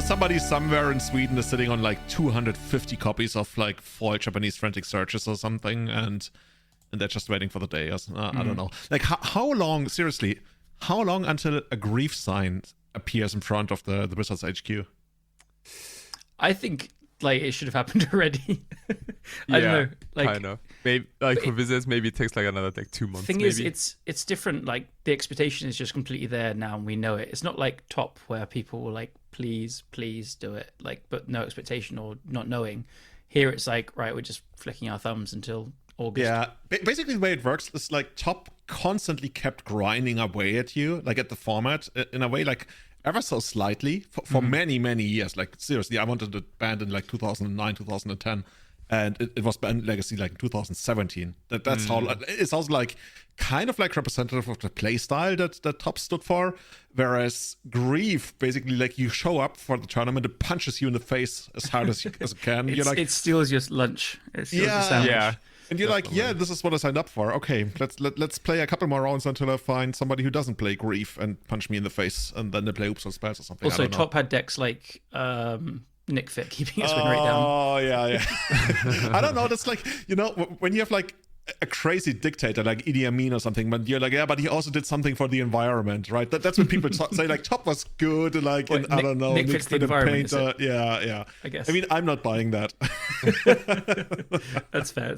somebody somewhere in Sweden is sitting on like 250 copies of like foil Japanese frantic searches or something, and they're just waiting for the day. I don't know. Like how long? Seriously, how long until a grief sign appears in front of the Wizards HQ? I think like it should have happened already. I don't know. Like, I know. Maybe like for visitors, maybe it takes like another like 2 months. Thing maybe. is, it's different. Like the expectation is just completely there now, and we know it. It's not like Top where people were like, please do it, like, but no expectation or not knowing. Here it's like, right, we're just flicking our thumbs until August. Yeah, basically the way it works is like Top constantly kept grinding away at you, like at the format in a way, like ever so slightly for many years. Like seriously, I wanted it banned in like 2009, 2010, and it was banned legacy like in 2017. That's how it's also like kind of like representative of the play style that Top stood for. Whereas Grief, basically like you show up for the tournament, it punches you in the face as hard as it can. You're like, it steals your lunch. It steals your sandwich. Yeah. And you're like, yeah, this is what I signed up for. Okay, let's play a couple more rounds until I find somebody who doesn't play Grief and punch me in the face, and then they play Oops on Spells or something. Also, Top had decks like Nick Fit keeping his win rate down. Oh, yeah. I don't know. That's like, when you have like a crazy dictator like Idi Amin or something, but you're like, yeah, but he also did something for the environment, right? That's when people say like Top was good, like, What, I don't know, Nick Fit's the environment, painter. Yeah. I guess. I mean, I'm not buying that. That's fair.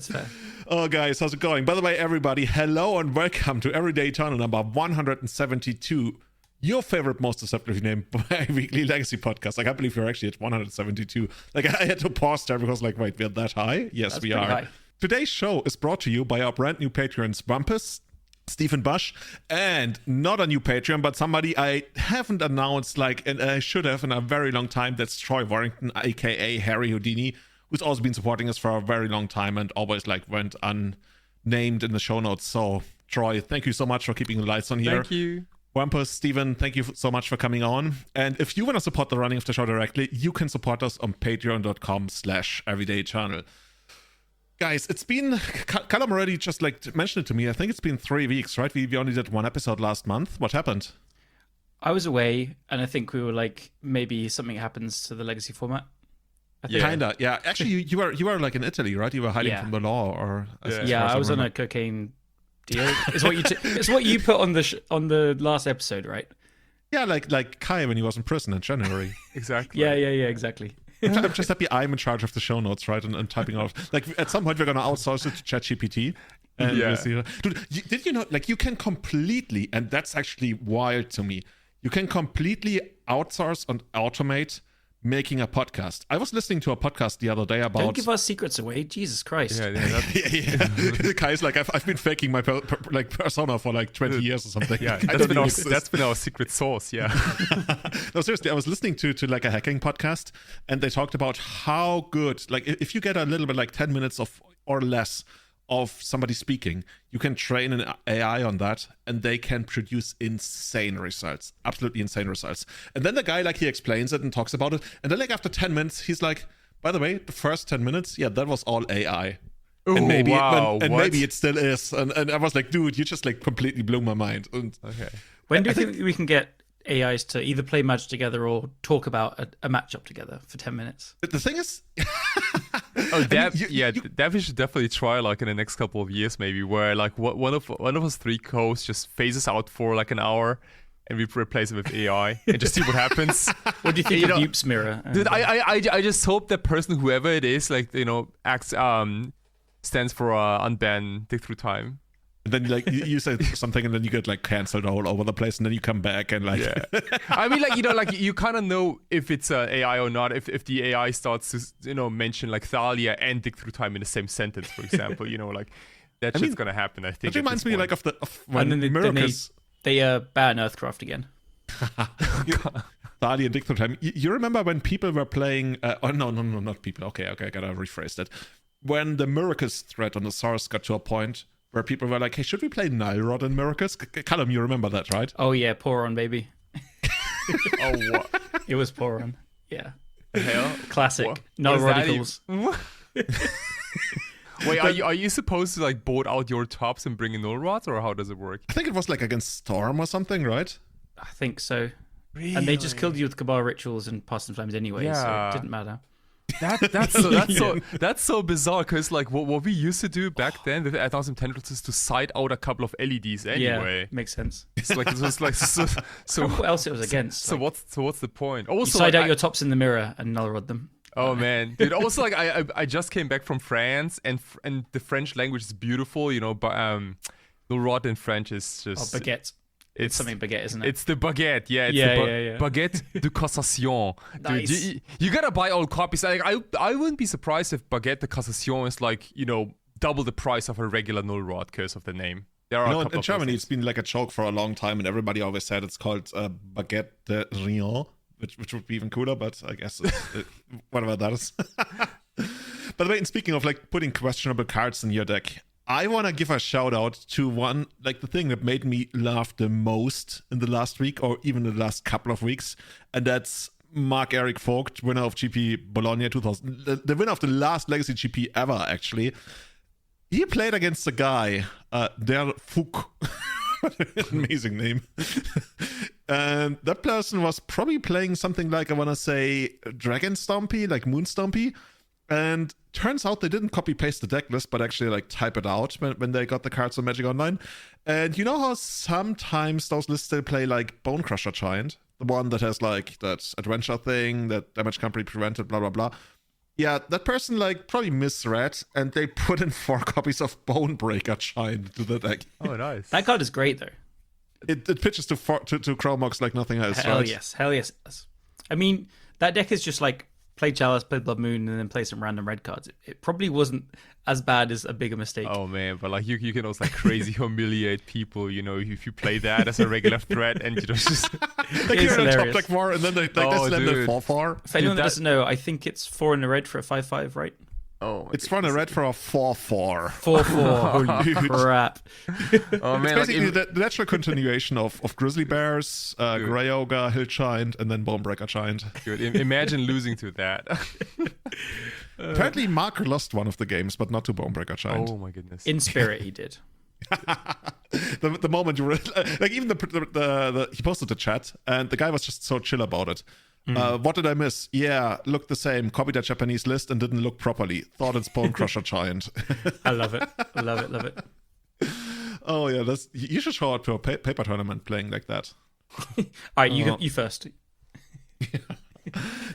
Oh, guys, how's it going? By the way, everybody, hello and welcome to Everyday Eternal number 172. Your favorite, most deceptively named bi-weekly legacy podcast. I can't believe we're actually at 172. Like, I had to pause there because, like, wait, we're that high? Yes, we are. High. Today's show is brought to you by our brand new patrons, Bumpus, Stephen Bush, and not a new Patreon, but somebody I haven't announced, like, and I should have in a very long time. That's Troy Warrington, aka Harry Houdini, who's also been supporting us for a very long time and always, like, went unnamed in the show notes. So, Troy, thank you so much for keeping the lights on here. Thank you. Wampus, Steven, thank you so much for coming on. And if you want to support the running of the show directly, you can support us on patreon.com/everydayeternal. Guys, it's been, Callum already just like mentioned it to me. I think it's been 3 weeks, right? We only did one episode last month. What happened? I was away, and I think we were like, maybe something happens to the legacy format. Kinda, yeah. Actually, you were like in Italy, right? You were hiding from the law, or I was on a cocaine deal. It's what you put on the last episode, right? Yeah, like Kai when he was in prison in January. Exactly. Yeah, exactly. I'm just happy I'm in charge of the show notes, right? And typing out. Like, at some point, we're going to outsource it to ChatGPT. And we'll see. Dude, did you know, like, you can completely, and that's actually wild to me, you can completely outsource and automate making a podcast. I was listening to a podcast the other day about... Don't give our secrets away. Jesus Christ. Yeah. Kai's like, I've been faking my persona for like 20 years or something. Yeah, that's been our secret sauce, yeah. No, seriously, I was listening to like a hacking podcast, and they talked about how good, like, if you get a little bit like 10 minutes of or less of somebody speaking, you can train an AI on that, and they can produce insane results, absolutely insane results. And then the guy, like, he explains it and talks about it, and then like after 10 minutes, he's like, by the way, the first 10 minutes, yeah, that was all AI. Ooh, and maybe maybe it still is. And I was like, dude, you just like completely blew my mind. And okay. When do you think we can get AIs to either play Magic together or talk about a matchup together for 10 minutes? The thing is... that we should definitely try like in the next couple of years maybe, where like one of us three co-hosts just phases out for like an hour and we replace it with AI and just see what happens. What do you think of Youp's mirror? Dude, I just hope that person, whoever it is, like, acts stands for unban Dick Through Time. And then you say something and then you get like cancelled all over the place, and then you come back and like I mean, like, you kind of know if it's AI or not if the AI starts to mention like Thalia and Dick Through Time in the same sentence, for example. Like that shit's gonna happen, I think. That reminds me like of when Miracles... they ban Earthcraft again. Thalia and Dick Through Time. You remember when people were playing no, not people. Okay, I gotta rephrase that. When the Miracles threat on the source got to a point where people were like, hey, should we play Nilrod and Miracles? Callum, you remember that, right? Oh, yeah, Poron, baby. Oh, what? It was Poron. Yeah. Hell? Classic. Nilrodicals. Wait, are you supposed to like board out your tops and bring in null rods, or how does it work? I think it was like against Storm or something, right? I think so. Really? And they just killed you with Cabal rituals and past and flames anyway, so Yeah. it didn't matter. That's so bizarre because like what we used to do back then with Ad Nauseam Tendrils is to side out a couple of LEDs anyway. Yeah, makes sense. It's like so What else it was against? So like, what's the point? you Also, side like, out your tops in the mirror and null rod them. oh man, dude. Also, like I just came back from France and the French language is beautiful. You know, but the rod in French is just Baguette. It's something baguette, isn't it? It's the baguette, yeah. It's Yeah. Baguette de Cassation. Nice. Dude, you gotta buy all copies. Like, I wouldn't be surprised if Baguette de Cassation is like, you know, double the price of a regular null rod because of the name. There are a couple in of Germany, those it's been like a joke for a long time, and everybody always said it's called Baguette de Rien, which would be even cooler, but I guess whatever that is. By the way, and speaking of like putting questionable cards in your deck, I want to give a shout out to one, like the thing that made me laugh the most in the last week or even the last couple of weeks. And that's Marc-Eric Vogt, winner of GP Bologna 2000, the winner of the last Legacy GP ever, actually. He played against a guy, Der Fuk. Amazing name. And that person was probably playing something like, I want to say, Dragon Stompy, like Moon Stompy. And turns out they didn't copy paste the deck list, but actually like type it out when they got the cards on Magic Online. And you know how sometimes those lists still play like Bone Crusher Giant, the one that has like that adventure thing, that damage can't be prevented, blah blah blah. Yeah, that person like probably misread, and they put in 4 copies of Bone Breaker Giant to the deck. Oh, nice. That card is great though. It pitches to Chromox like nothing else. Hell right? yes. I mean, that deck is just like play Chalice, play Blood Moon, and then play some random red cards. It probably wasn't as bad as a bigger mistake. Oh man, but like you can also like crazy humiliate people, you know, if you play that as a regular threat and you know just Like It's you're in a top hilarious. deck 4 and then they Oh, slam dude. the 4/4. For anyone that that- doesn't know, I think it's 4 in a red for a 5/5, right? oh, It's run a red for a 4/4. 4/4. Holy crap. oh man, It's like, basically the natural continuation of Grizzly Bears, Grey Ogre, Hill Giant, and then Bonebreaker Giant. dude, imagine losing to that. Apparently, Mark lost one of the games, but not to Bonebreaker Giant. Oh my goodness. In spirit, he did. The moment you were like, even the he posted the chat, and the guy was just so chill about it. What did I miss? Yeah, looked the same. Copied a Japanese list and didn't look properly. Thought it's Bone Crusher Giant. I love it. Love it. Oh yeah, you should show up to a paper tournament playing like that. All right, you first.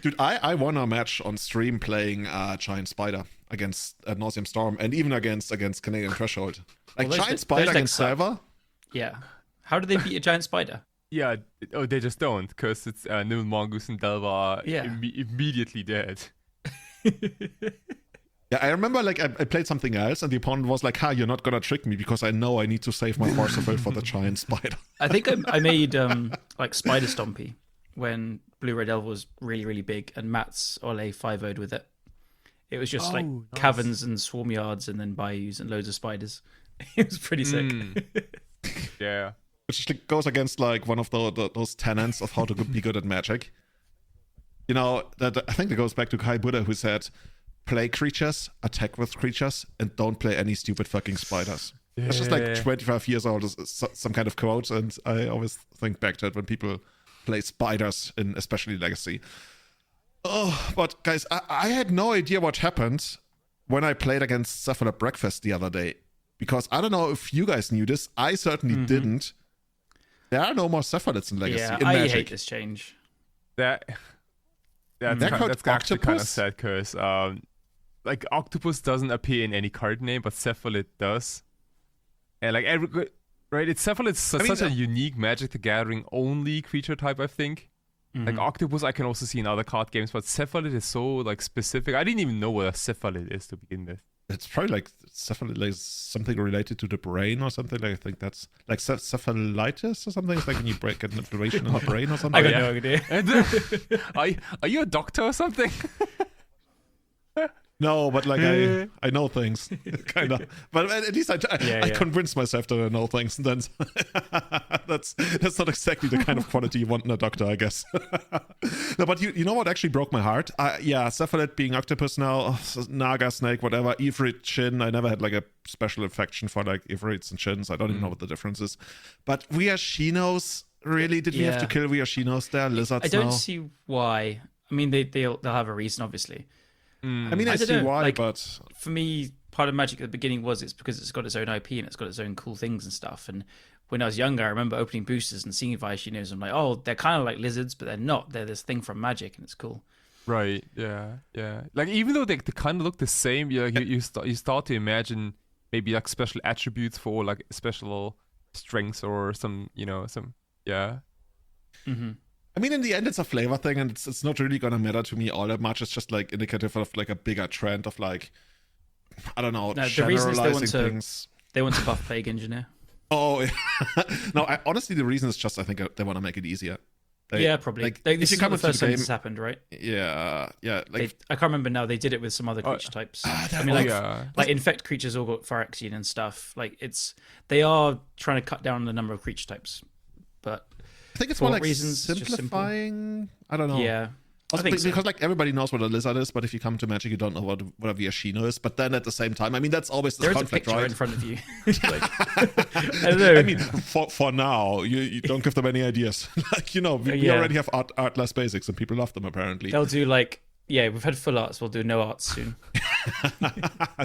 Dude, I won a match on stream playing Giant Spider against Ad Nauseam Storm, and even against Canadian Threshold. Like Well, those Giant Spider decks against suck. Server. Yeah. How do they beat a giant spider? Yeah, they just don't, because it's Nimble Mongoose and Delva are Yeah. immediately dead. Yeah, I remember like I played something else, and the opponent was like, "Ha, you're not gonna trick me because I know I need to save my Forcible for the Giant Spider." I think I made like Spider Stompy when Blue Red Elf was really, really big, and Matt's Ole 5-0'd with it. It was just like Oh, nice. caverns and swarm yards and then bayous and loads of spiders. It was pretty sick. Yeah. Which like, goes against like one of those tenets of how to be good at Magic. You know, that I think that goes back to Kai Buddha, who said, "Play creatures, attack with creatures, and don't play any stupid fucking spiders." It's just like 25 years old, some kind of quote, and I always think back to it when people play spiders in especially Legacy. Oh, but guys, I had no idea what happened when I played against Cephalid Breakfast the other day, because I don't know if you guys knew this. I certainly didn't. There are no more Cephalids in Legacy. Yeah, in I Magic. hate this change. That's They're called actually kind of Octopus? sad, because like Octopus doesn't appear in any card name, but Cephalid does. And like it's Cephalid's such a unique Magic the Gathering only creature type, I think. Like Octopus I can also see in other card games, but Cephalid is so like specific. I didn't even know what a Cephalid is to begin with. It's probably like cephalid, like something related to the brain or something. Like I think that's like cephalitis or something. It's like when you break an inflammation in the brain or something. I got no idea. And, are you a doctor or something? No, but like I know things, kind of. But at least I convinced myself that I know things, and then that's not exactly the kind of quality you want in a doctor, I guess. No, but you know what actually broke my heart? Cephalid being Octopus now, Naga Snake, whatever, Ifrit Shin. I never had like a special affection for like Ifrits and Shins. I don't even know what the difference is. But we are Shinos Really? Did we have to kill Viashinos? They're lizards I don't now. see why. I mean, they'll have a reason, obviously. I mean, I don't see know, why, like, but for me, part of Magic at the beginning was it's because it's got its own IP and it's got its own cool things and stuff. And when I was younger, I remember opening boosters and seeing Viashinos. I'm like, oh, they're kind of like lizards, but they're not. They're this thing from Magic, and it's cool. Right. Yeah. Yeah. Like even though they kind of look the same, you start to imagine maybe like special attributes for like special strengths or some yeah. Mm-hmm. I mean, in the end, it's a flavor thing, and it's not really gonna matter to me all that much. It's just like indicative of like a bigger trend of like, I don't know, No, the reason is generalizing things. they want to buff Plague Engineer. Oh, yeah. No, honestly, the reason is just I think they want to make it easier. Yeah, probably. Like, This if you is come not the into first the time game, this has happened, right? yeah. Like, I can't remember now. They did it with some other creature types. I mean, like infect creatures all got Phyrexian and stuff. Like they are trying to cut down the number of creature types, but I think it's for more what like reasons? Just simplifying. I don't know. yeah, Also, I think so. because like everybody knows what a lizard is, but if you come to Magic, you don't know what a Viashino is. But then at the same time, I mean, that's always the There's a conflict, picture right? in front of you. Like, I don't know. I mean, for now, you don't give them any ideas. Like, we already have artless basics, and people love them apparently. They'll do like, we've had full arts. We'll do no arts soon.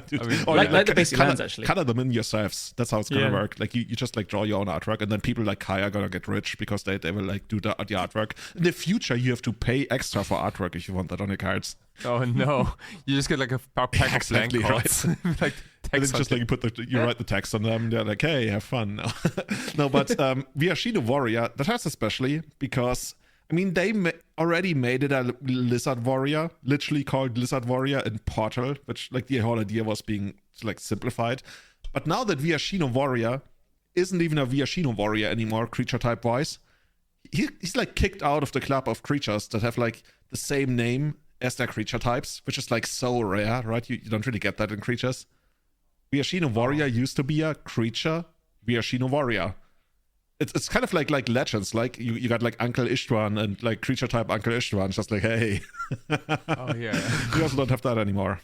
Dude, I mean, like the basic lands, actually. Color them in yourselves. That's how it's gonna work. Like you just like draw your own artwork, and then people like Kai are gonna get rich because they will like do the artwork. In the future, you have to pay extra for artwork if you want that on your cards. Oh no! You just get like a pack of blank cards. Like and it's just like you write the text on them. They're like, hey, have fun. No, but Viashino Warrior, that hurts especially because I mean they already made it a Lizard Warrior, literally called Lizard Warrior in Portal, which like the whole idea was being like simplified. But now that Viashino Warrior isn't even a Viashino Warrior anymore, creature type wise, he's like kicked out of the club of creatures that have like the same name as their creature types, which is like so rare, right? You don't really get that in creatures. Viashino Warrior used to be a creature Viashino Warrior. It's kind of like legends, like you got like Uncle Istvan and like creature type Uncle Istvan, just like, hey. Oh yeah. We also don't have that anymore.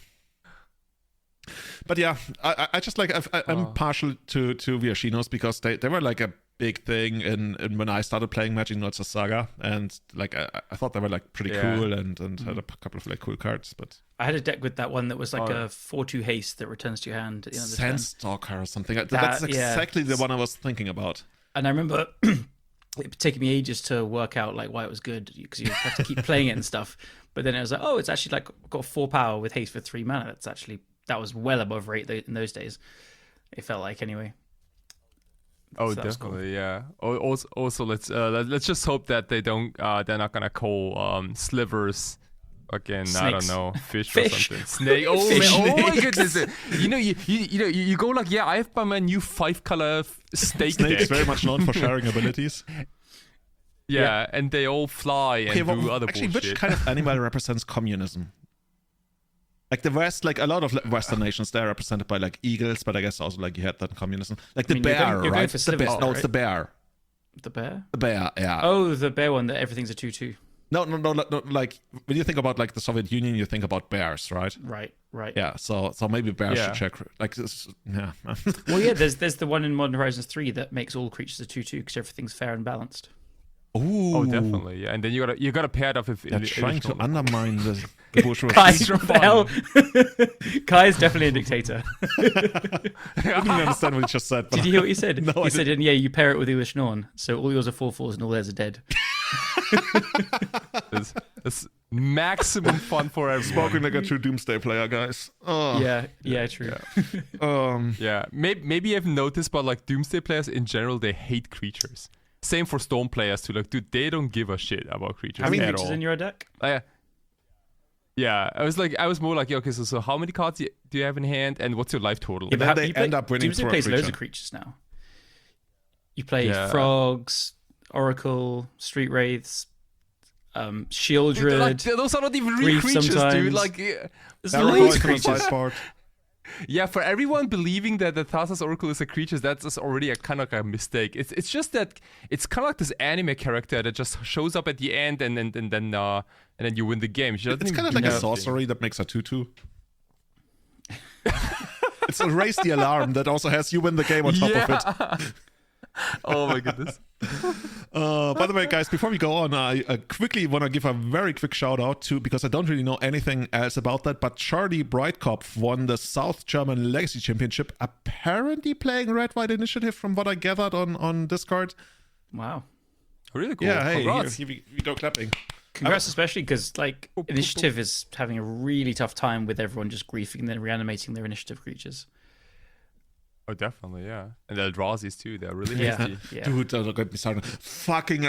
But yeah, I just like I'm partial to Viashinos because they were like a big thing in when I started playing Magic Nerds Saga, and like I thought they were like pretty cool and had a couple of like cool cards. But I had a deck with that one that was like a 4/2 haste that returns to your hand at the end of the turn. Sandstalker or something. That's exactly the one I was thinking about. And I remember it taking me ages to work out like why it was good because you have to keep playing it and stuff. But then it was like, oh, it's actually like got 4 power with haste for 3 mana. That was well above rate in those days. It felt like anyway. Oh, So definitely, cool. yeah. Also, let's just hope that they're not gonna call slivers again. Snakes. I don't know, fish or something. Snake. Oh, Fish. man, oh my goodness! You go like, I have my new 5-color snake Snake's deck. very much known for sharing abilities. Yeah, and they all fly and do other actually, bullshit. which kind of animal represents communism? Like the West, like a lot of Western nations, they're represented by like eagles, but I guess also like you had that in communism. Like the bear, you're going right? for The bear. slivers, No, right? it's the bear. The bear? The bear, yeah. Oh, the bear one that everything's a 2/2. No. Like when you think about like the Soviet Union, you think about bears, right? Right. Yeah. So maybe bears Yeah. should check. Like, yeah. Well, yeah. There's the one in Modern Horizons 3 that makes all creatures a 2/2 because everything's fair and balanced. Ooh. Oh, definitely, yeah. And then you gotta pair it up with. They're trying to undermine the bourgeoisie. Kai, Extra what the hell? Kai is definitely a dictator. I didn't even understand what he just said. But Did you hear what he said? No, I He said, and yeah, you pair it with Ulish Norn, so all yours are 4/4s and all theirs are dead. It's maximum fun for everyone. Spoken like a true Doomsday player, guys. Oh. Yeah, true. Yeah, maybe you've noticed, but like Doomsday players in general, they hate creatures. Same for Storm players too. Like, dude, they don't give a shit about creatures How many at creatures all. in your deck? Yeah, I was more like, okay, so how many cards do you have in hand, and what's your life total? Yeah, then they end up winning Doomsday for a plays loads creature. of creatures now. You play frogs, Oracle, Street Wraiths, Shieldred. Like, those are not even real Grief creatures, dude. sometimes. Like, There's They're loads always of on the creatures. sideboard. yeah, for everyone believing that the Thassa's Oracle is a creature, that's just already a kind of like a mistake. It's just that it's kind of like this anime character that just shows up at the end and then you win the game. It's kind of like a sorcery that makes a 2/2. It's a raise the alarm that also has you win the game on top of it. Oh my goodness. By the way, guys, before we go on, I quickly want to give a very quick shout out to, because I don't really know anything else about that, but Charlie Breitkopf won the South German Legacy Championship, apparently playing Red White Initiative from what I gathered on Discord. Wow. Really cool. Yeah, hey, Congrats. here we go clapping. Congrats, especially because like Initiative is having a really tough time with everyone just griefing and then reanimating their Initiative creatures. Oh, definitely, yeah. And the Eldrazi's too. They're really Yeah. hasty. Yeah. Dude, don't get me started. Fucking,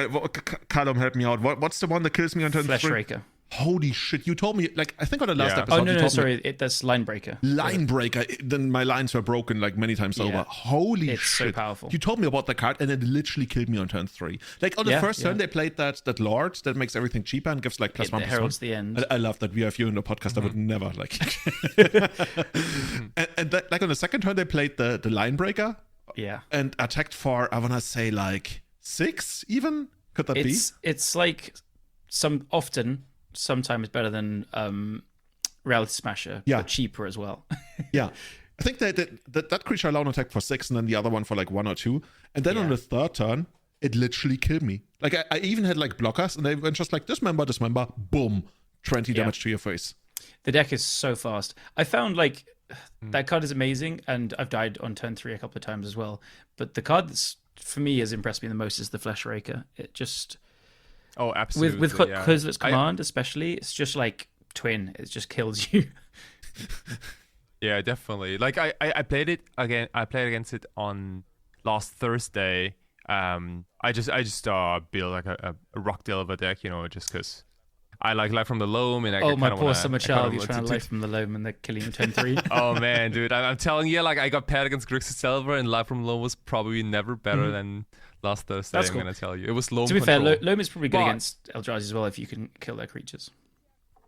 Callum, help me out. What's the one that kills me on turn Flesh 3? Raker. Holy shit, you told me, like, I think on the last Yeah. episode, Oh, no, you no, told me sorry. That's Linebreaker. Linebreaker. Then my lines were broken like many times Yeah. over. Holy It's shit. so powerful. You told me about the card and it literally killed me on turn 3. Like on the Yeah, first turn, yeah. they played that Lord that makes everything cheaper and gives like plus It 1 plus 1. heralds the end. I love that we have you in the podcast. I would never like. and that, like on the second turn, they played the Linebreaker Yeah. and attacked for, I want to say like 6 even? Could that be? It's like sometimes better than Reality Smasher, Yeah. but cheaper as well. Yeah. I think that creature alone attacked for 6 and then the other one for like 1 or 2. And then on Yeah. the third turn, it literally killed me. Like I even had like blockers and they went just like dismember, boom, 20 damage to your face. The deck is so fast. I found like that card is amazing, and I've died on turn 3 a couple of times as well. But the card that's for me has impressed me the most is the Flesh Raker. It just Oh, absolutely. with yeah. Kozilek's command especially, it's just like twin. It just kills you. Yeah, definitely. Like I played it again. I played against it on last Thursday. I just built like a Rock Delver deck, just because I like Life from the Loam, and Oh, my poor summer child! You're trying to Life from the Loam, and they're killing you turn 3. Oh man, dude, I'm telling you, like I got paired against Grixis Delver, and Life from the Loam was probably never better than last Thursday. That's I'm cool. gonna tell you, it was Loam. To be control. fair, Loam is probably good But- against Eldrazi as well if you can kill their creatures.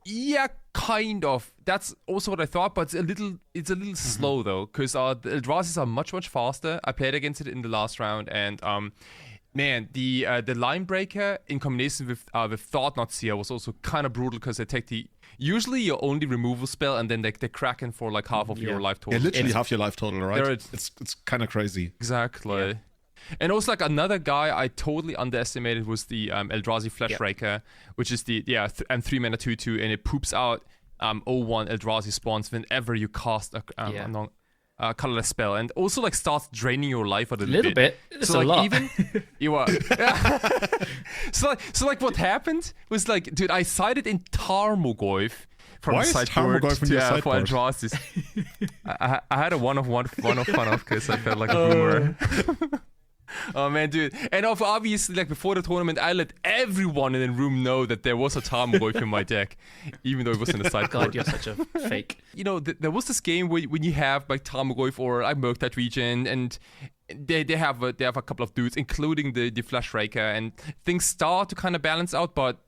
Yeah, kind of. That's also what I thought, but it's a little slow though, because the Eldrazi's are much faster. I played against it in the last round, and man, the Linebreaker in combination with Thought Not Seer was also kind of brutal because they take usually your only removal spell, and then they Kraken for like half of your life total. Yeah, literally half your life total, right? There It's kind of crazy. Exactly. Yeah. And also, like, another guy I totally underestimated was the Eldrazi Flesh Raker, which is the 3 mana 2/2, and it poops out 0/1 Eldrazi spawns whenever you cast a colorless spell, and also like starts draining your life a little bit. It's so a like lot. even you are. so like what happened was like, dude, I sided in Tarmogoyf. From Why is Tarmogoyf in your sideboard? Eldrazi. I had a one of fun off because I felt like a boomer. Oh man, dude. And obviously, like before the tournament, I let everyone in the room know that there was a Tarmogoyf in my deck, even though it was in the sideboard. God, you're such a fake. There was this game where when you have like Tarmogoyf or I Merc that region, and they have a couple of dudes, including the Flesh Raker, and things start to kind of balance out, but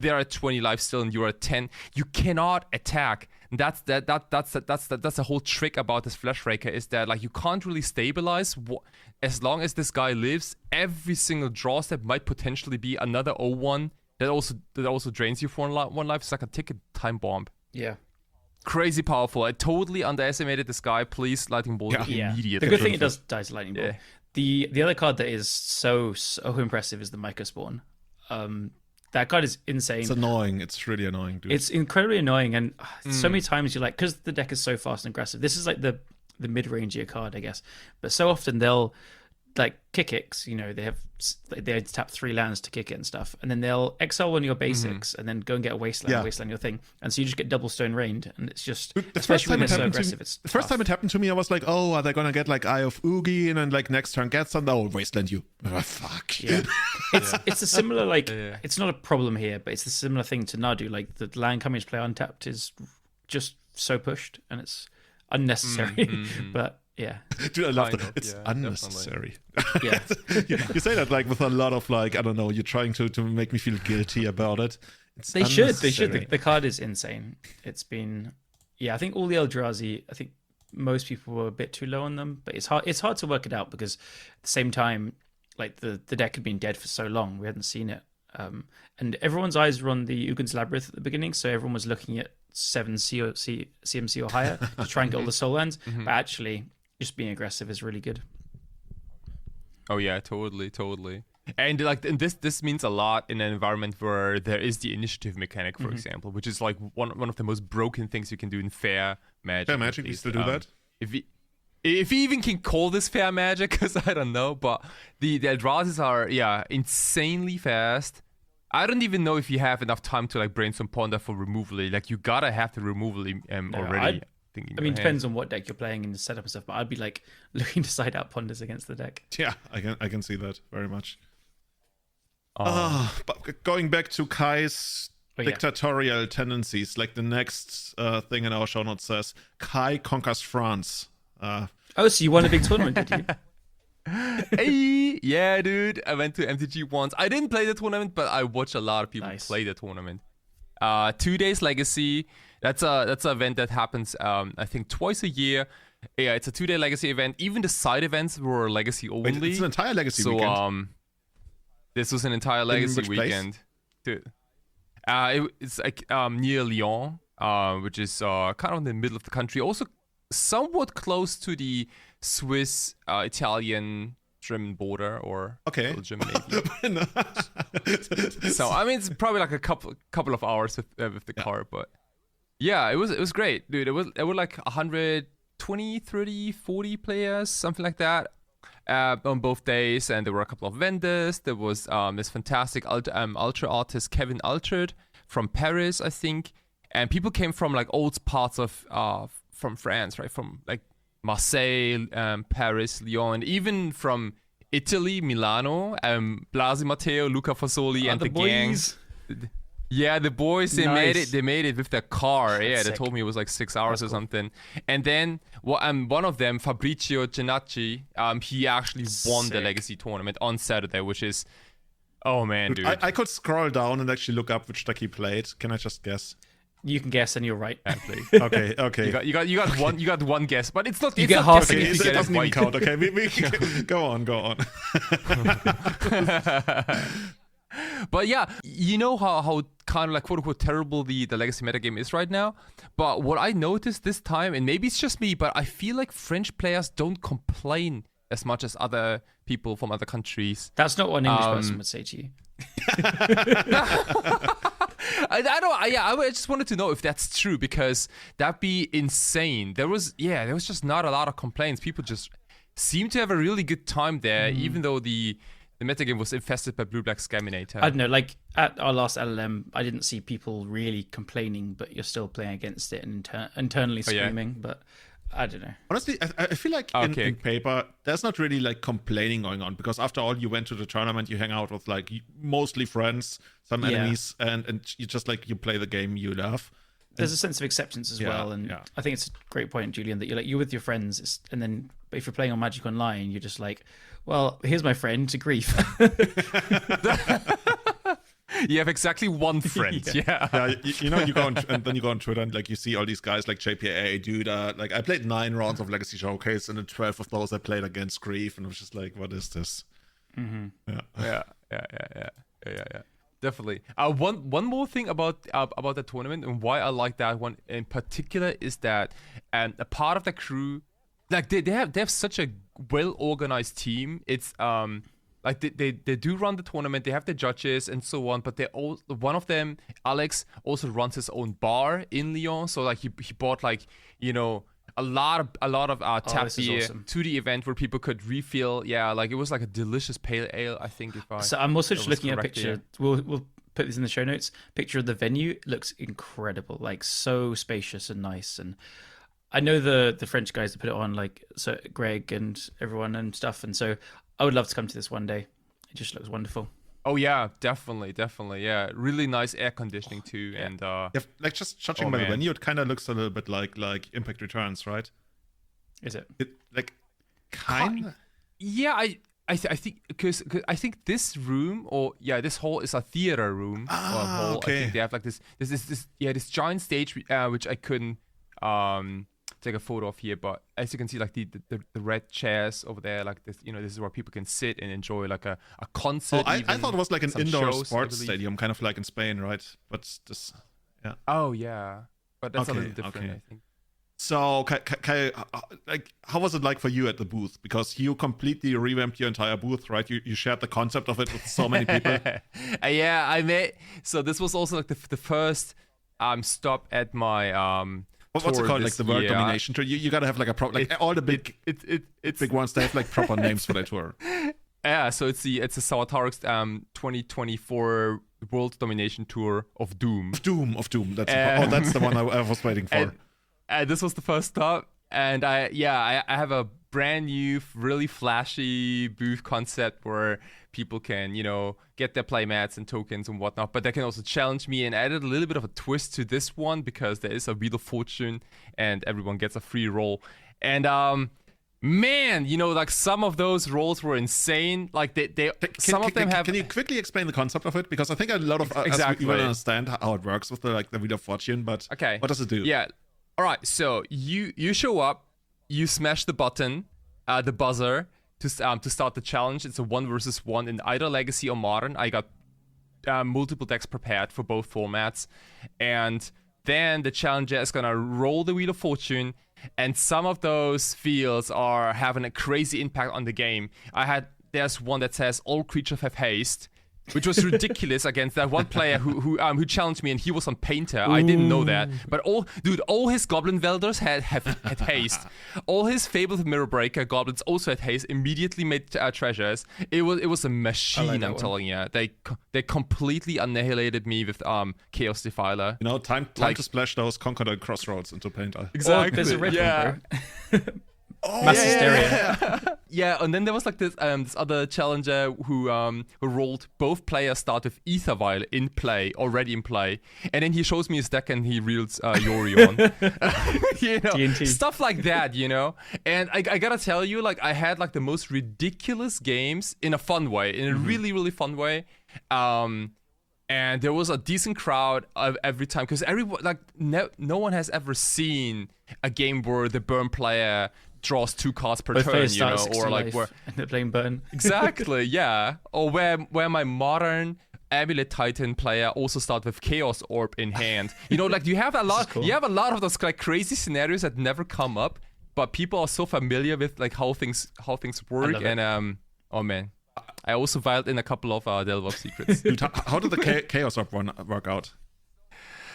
there are 20 lives still, and you're at 10. You cannot attack. That's the whole trick about this Flesh Raker, is that like you can't really stabilize. As long as this guy lives, every single draw step might potentially be another 0/1 that also drains you for one life. It's like a ticket time bomb. Yeah. Crazy powerful. I totally underestimated this guy. Please, Lightning Bolt immediately. The good thing it does die to Lightning Bolt. Yeah. The other card that is so impressive is the Myco Spawn. That card is insane. It's annoying. It's really annoying, dude. It's incredibly annoying, and so many times you're like, because the deck is so fast and aggressive. This is like the mid-rangier card, I guess. But so often they'll like kick X. They tap 3 lands to kick it and stuff, and then they'll exile one of your basics and then go and get a wasteland your thing, and so you just get double stone rained, and it's just The first time it happened to me, I was like, "Oh, are they gonna get like Eye of Oogie and then like next turn get some? Oh, wasteland you! Oh, fuck!" Yeah, it's a similar it's not a problem here, but it's a similar thing to Nadu. Like the land coming to play untapped is just so pushed, and it's unnecessary. But yeah, dude, I love Kind that. of, It's yeah, unnecessary. yeah. you say that like with a lot of like, I don't know. You're trying to make me feel guilty about it. It's They should. unnecessary. The card is insane. It's been, I think all the Eldrazi, I think most people were a bit too low on them, but it's hard to work it out because at the same time, like the deck had been dead for so long, we hadn't seen it. And everyone's eyes were on the Ugin's Labyrinth at the beginning, so everyone was looking at 7 CMC or higher to try and get all the soul lands, but actually just being aggressive is really good. Oh yeah, totally. And like, and this means a lot in an environment where there is the initiative mechanic, for example, which is like one of the most broken things you can do in fair Magic. Fair Magic, we still do that. If you even can call this fair Magic, because I don't know, but the Eldrazi's are insanely fast. I don't even know if you have enough time to like brainstorm ponder for removal. Like you gotta have the removal already. I mean, depends on what deck you're playing and the setup and stuff. But I'd be like looking to side out ponders against the deck. Yeah, I can see that very much. But going back to Kai's dictatorial tendencies, like the next thing in our show notes says, Kai conquers France. So you won a big tournament, did you? Hey, yeah, dude. I went to MTG once. I didn't play the tournament, but I watched a lot of people play the tournament. 2 days Legacy. That's an event that happens, I think, twice a year. Yeah, it's a 2-day Legacy event. Even the side events were Legacy only. Wait, it's an entire Legacy weekend. This was an entire Legacy weekend. Dude. It's like near Lyon, which is kind of in the middle of the country. Also, somewhat close to the Swiss-Italian German border, or Belgium maybe. So I mean, it's probably like a couple of hours with the car, but yeah, it was great, dude. It were like 120, 30, 40 players, something like that, on both days, and there were a couple of vendors. There was this fantastic ultra artist Kevin Alchard from Paris, I think, and people came from like old parts of from France, right, from like Marseille, Paris, Lyon, and even from Italy, Milano, Blasi Matteo, Luca Fasoli, and the gang. Yeah, the boys, they made it with their car. That's sick. They told me it was like 6 hours or something. And then one of them, Fabrizio Genacci, he actually won the Legacy tournament on Saturday, which is, oh man, dude. I could scroll down and actually look up which deck he played. Can I just guess? You can guess, and you're right. Actually, okay. You got one guess, but it's not. You get half. Okay, it doesn't even count. Okay, we go on. But yeah, you know how kind of like quote unquote terrible the Legacy metagame is right now. But what I noticed this time, and maybe it's just me, but I feel like French players don't complain as much as other people from other countries. That's not what an English person would say to you. I just wanted to know if that's true, because that'd be insane. There was just not a lot of complaints. People just seem to have a really good time there, even though the metagame was infested by Blue-Black Scaminator. I don't know, like at our last LLM, I didn't see people really complaining, but you're still playing against it and internally screaming, but I don't know. Honestly, I feel like in paper, there's not really like complaining going on, because after all, you went to the tournament, you hang out with like mostly friends, some enemies, and you just like, you play the game you love. There's a sense of acceptance as well, and I think it's a great point, Julian, that you're with your friends, and then if you're playing on Magic Online, you're just like, well, here's my friend to grief. You have exactly one friend. You go on, and then you go on Twitter and like you see all these guys like JPA, dude. Like I played 9 rounds of Legacy Showcase, and in 12 of those I played against grief, and I was just like, what is this? Yeah. Definitely. One more thing about the tournament and why I like that one in particular is that a part of the crew, like they have such a well organized team. It's like they do run the tournament. They have the judges and so on, but they all, one of them, Alex, also runs his own bar in Lyon. So like he bought like, you know, a lot of tap beer to the event where people could refill. Yeah, like it was like a delicious pale ale, I think. So I'm also just looking at a picture. We'll put this in the show notes. Picture of the venue. It looks incredible, like so spacious and nice. And I know the French guys that put it on, like so Greg and everyone and stuff. And so I would love to come to this one day. It just looks wonderful. Oh yeah, definitely. Yeah, really nice air conditioning too, and like just judging by the venue, it kind of looks a little bit like Impact Returns, right? Is it? Like kind? Yeah, I think because I think this room this hall is a theater room. Hall. Okay. I think they have like this giant stage which I couldn't take a photo of here, but as you can see, like the red chairs over there, like this, you know, this is where people can sit and enjoy like a concert. I thought it was like an indoor sports stadium, kind of like in Spain, right? But this, Oh yeah, but that's a little different, I think. So, like, how was it like for you at the booth? Because you completely revamped your entire booth, right? You shared the concept of it with so many people. Yeah, I met. So this was also like the first stop at my What's it called? Like the World Domination Tour? You gotta have like a like all the big big ones. They have like proper names for that tour. Yeah, so it's the Sawatarix 2024 World Domination Tour of Doom. Of Doom. That's the one I was waiting for. And this was the first stop, and I have a brand new, really flashy booth concept where people can, get their playmats and tokens and whatnot, but they can also challenge me, and added a little bit of a twist to this one because there is a Wheel of Fortune and everyone gets a free roll. And man, like some of those rolls were insane. Like some of them have. Can you quickly explain the concept of it? Because I think a lot of us we will understand how it works with the Wheel of Fortune, but okay, what does it do? Yeah. All right, so you show up, you smash the button, the buzzer to start the challenge. It's a 1 versus 1 in either Legacy or Modern. I got multiple decks prepared for both formats, and then the challenger is gonna roll the Wheel of Fortune, and some of those fields are having a crazy impact on the game. There's one that says all creatures have haste, which was ridiculous against that one player who challenged me, and he was on Painter. I didn't know that, but all his Goblin Velders had haste. All his Fabled Mirror Breaker goblins also had haste. Immediately made treasures. It was a machine. I'm telling you, they completely annihilated me with Chaos Defiler. Time to splash those Conqueror Crossroads into Painter. Exactly. There's a red one, bro. Mass hysteria. Yeah, and then there was like this other challenger who rolled both players start with Ether Vial already in play, and then he shows me his deck and he reels Yorion. D&T. Stuff like that, And I gotta tell you, like I had like the most ridiculous games in a fun way, in a really really fun way. And there was a decent crowd every time because everyone no one has ever seen a game where the burn player draws 2 cards per turn, or like where and they're playing burn. Exactly, yeah. Or where my Modern Amulet Titan player also starts with Chaos Orb in hand. Like you have a lot. Cool. You have a lot of those like crazy scenarios that never come up, but people are so familiar with like how things work. And oh man. I also filed in a couple of Delve secrets. Dude, how did the Chaos Orb one work out?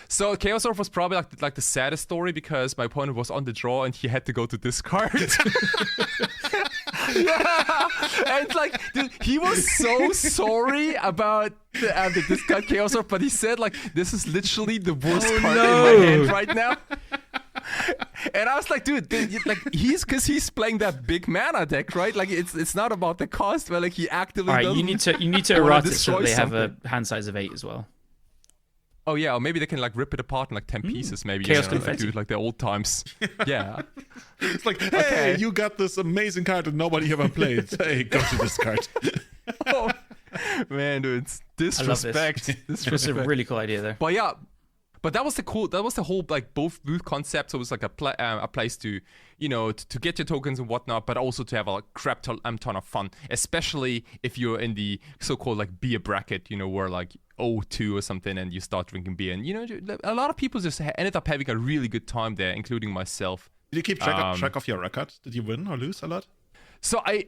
So Chaos Orb was probably like the saddest story because my opponent was on the draw and he had to go to discard. Yeah, and like, dude, he was so sorry about the discard Chaos Orb, but he said like, this is literally the worst card in my hand right now. And I was like, dude, he's playing that big mana deck, right? Like it's not about the cost, but like he actively. All right, you need to errata it so that they have a hand size of 8 as well. Oh yeah, or maybe they can like rip it apart in like 10 pieces, maybe. Chaos do it like the old times. Yeah. It's like, hey, you got this amazing card that nobody ever played. Hey, go to this card. Oh man, dude, it's disrespect. This was a really cool idea there. But yeah. But that was the whole like both booth concepts. So it was like a place to to get your tokens and whatnot, but also to have a crap ton of fun, especially if you're in the so-called like beer bracket, where like 0-2 or something, and you start drinking beer, and a lot of people just ended up having a really good time there, including myself. Did you keep track of your record? Did you win or lose a lot? So I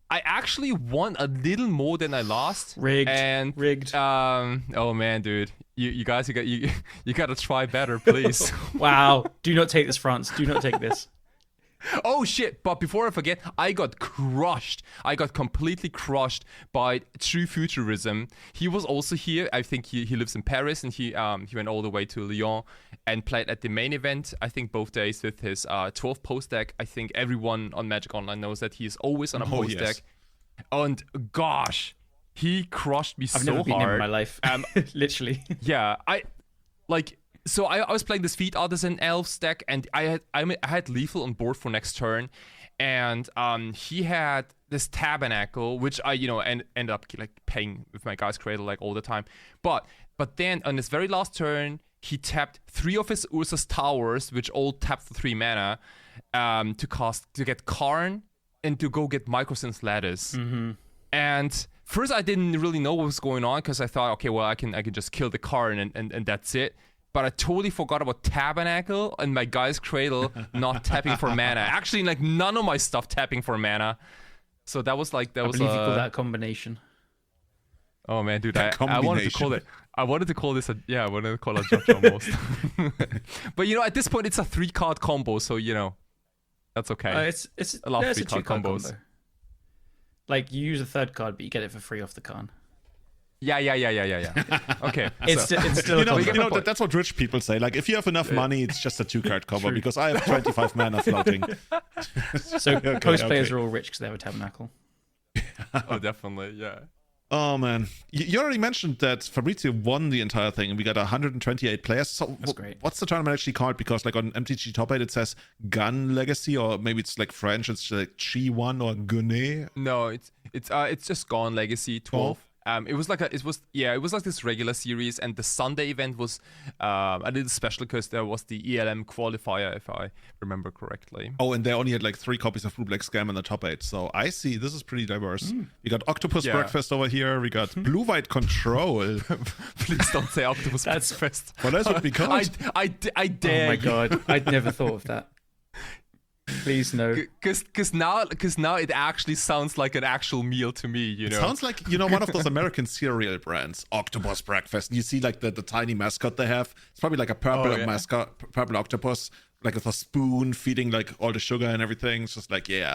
actually won a little more than I lost. Rigged. Oh man, dude, you guys, you gotta try better, please. Wow. Do not take this, France. Do not take this. Oh shit! But before I forget, I got crushed. I got completely crushed by True Futurism. He was also here. I think he lives in Paris, and he went all the way to Lyon and played at the main event. I think both days with his 12 post deck. I think everyone on Magic Online knows that he's always on a post deck. And gosh, he crushed me so hard. I've never been him in my life. Literally. Yeah, So I was playing this Feet Artisan Elves deck, and I had Lethal on board for next turn, and he had this Tabernacle, which I ended up like paying with my Guy's Cradle like all the time. But then on his very last turn, he tapped 3 of his Urza's Towers, which all tapped for 3 mana, to get Karn and to go get Microsynth Lattice. Mm-hmm. And first I didn't really know what was going on because I thought, okay, well I can just kill the Karn and that's it. but I totally forgot about Tabernacle and my Guy's Cradle not tapping for mana. Actually, like none of my stuff tapping for mana. So that was like, I believe you call that a combination. Oh man, dude, I wanted to call it. I wanted to call this a I wanted to call it a judge almost. But at this point it's a 3-card combo, so that's okay. It's a lot of a 3-card combos. Combo. Like you use a 3rd card, but you get it for free off the con. Yeah. Okay, it's still that's what rich people say. Like if you have enough money, it's just a 2-card combo because I have 25 mana floating. So post players are all rich because they have a Tabernacle. Oh, definitely, yeah. Oh man, you already mentioned that Fabrizio won the entire thing, and we got 128 players. So that's great. What's the tournament actually called? Because like on MTG Top 8 it says Gun Legacy, or maybe it's like French. It's like Chi1 or Gunné. No, it's just Gone Legacy 12. It was like this regular series, and the Sunday event was a little special because there was the ELM qualifier, if I remember correctly. Oh, and they only had like 3 copies of Blue Black Scam in the top 8. So I see this is pretty diverse. We got Octopus Breakfast over here. We got Blue White Control. Please don't say Octopus Breakfast. Well, that's what we call it. I dare. Oh my god, I'd never thought of that. Please no. Because now it actually sounds like an actual meal to me, It sounds like, one of those American cereal brands, Octopus Breakfast. And you see like the tiny mascot they have. It's probably like a purple mascot, purple octopus, like with a spoon feeding like all the sugar and everything. It's just like, it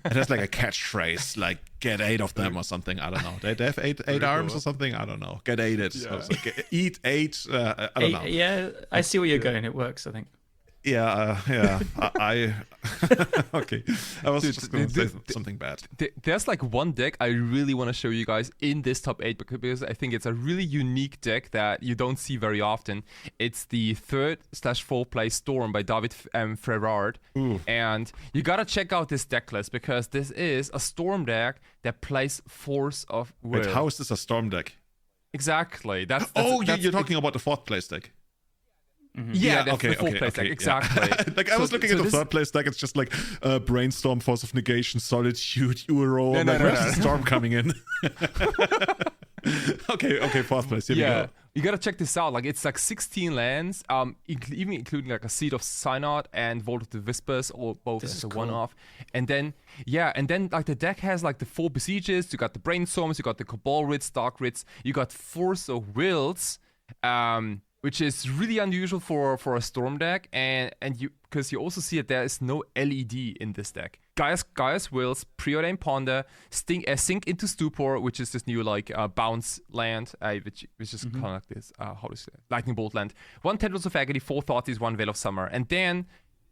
has like a catchphrase, like get 8 of them or something. I don't know. They have eight arms or something. I don't know. Get 8 it. Yeah. So like, eat 8. I don't know. Yeah, I see where you're going. It works, I think. Yeah. I okay. I was just going to say something bad. There's like one deck I really want to show you guys in this top 8 because I think it's a really unique deck that you don't see very often. It's the 3rd/4th play Storm by David Ferrard. And you gotta check out this deck list because this is a Storm deck that plays Force of Will. Wait, how is this a Storm deck? Exactly. That's you're talking about the 4th place deck. Mm-hmm. Yeah, that's the 4th place deck, exactly. Yeah. Like I was looking at the 3rd place deck, it's just like Brainstorm, Force of Negation, Solitude, Euro. Where's the Storm coming in? Okay, 4th place. Here we go. You gotta check this out. Like it's like 16 lands, even including like a Seed of Synod and Vault of the Whispers, or both as a one-off. And then like the deck has like the 4 Besieges. You got the Brainstorms, you got the Cabal Writs, Dark Writs, you got Force of Wills, which is really unusual for a Storm deck, and because you also see that there is no LED in this deck. Gaia's Wills, Preordained Ponder, Sink into Stupor, which is this new like bounce land, which is kind of like this how to say Lightning Bolt land. 1 Tendrils of Agony, 4 Thoughtseize, 1 Veil of Summer, and then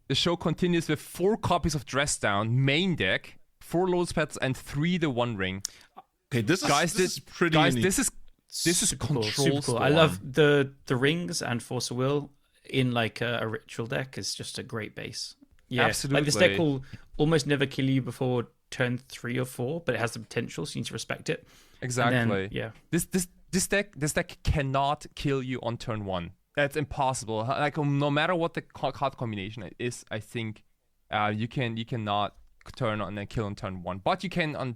the show continues with 4 copies of Dress Down main deck, 4 Lotus Petals, and 3 the One Ring. Okay, this is pretty unique. This is control. Cool. I love the rings and Force of Will in like a ritual deck is just a great base. Yeah, absolutely. Like this deck will almost never kill you before turn 3 or 4, but it has the potential, so you need to respect it. Exactly. Then, This deck cannot kill you on turn 1. That's impossible. Like no matter what the card combination is, I think you cannot turn on and kill on turn 1, but you can on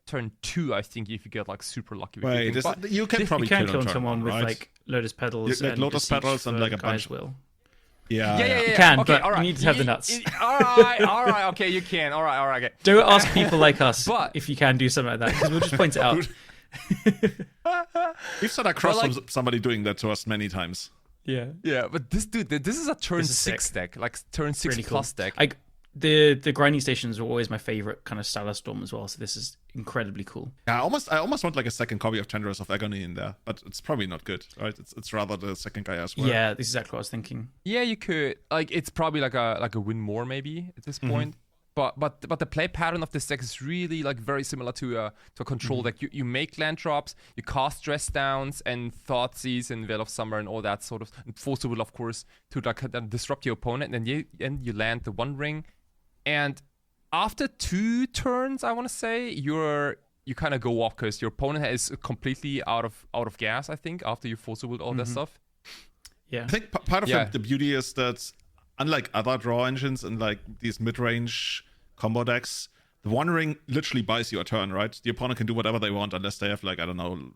turn 2, I think, if you get like super lucky. Wait, you can probably kill on turn 1, with right? like Lotus Petals, like Lotus Petals and like a bunch. Will. Yeah. You can, okay, but you need to have the nuts. All right, okay, you can. All right, okay. Don't ask people like us if you can do something like that, because we'll just point it out. We've sat across from somebody doing that to us many times. Yeah, but this is a turn 6 deck, like turn 6 really plus cool deck. The grinding stations are always my favorite kind of style of Storm as well, so this is incredibly cool. Yeah, I almost want like a second copy of Tendrils of Agony in there, but it's probably not good, right? It's rather the second guy as well. Yeah, this is exactly what I was thinking. Yeah, you could like it's probably like a win more maybe at this point. But the play pattern of this deck is really like very similar to a control deck. You make land drops, you cast Dress Downs and Thoughtseize and Veil of Summer and all that sort of, and Force of Will of course to like disrupt your opponent, and then you land the One Ring. And after 2 turns, I want to say, you kind of go off because your opponent is completely out of gas, I think, after you force with all that stuff. Yeah. I think part of the beauty is that, unlike other draw engines and like these mid-range combo decks, the One Ring literally buys you a turn, right? The opponent can do whatever they want unless they have like, I don't know,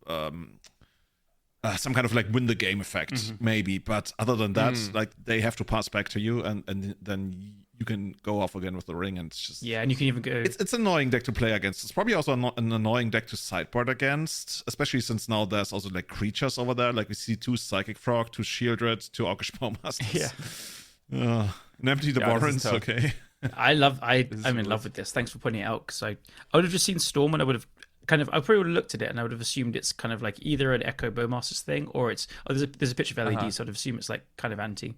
some kind of like win the game effect, maybe. But other than that, like they have to pass back to you, and then you can go off again with the ring, and it's just and you can even go. It's an annoying deck to play against. It's probably also an annoying deck to sideboard against, especially since now there's also like creatures over there. Like we see 2 Psychic Frog, 2 Shieldred, 2 Orcish Bowmasters. Yeah. An Empty the Warrens, okay. I'm in love with this. Thanks for pointing it out, because I would have just seen Storm and I would have I probably would have looked at it and I would have assumed it's kind of like either an Echo Bowmasters thing or there's a picture of LED, so I'd assume it's like kind of anti.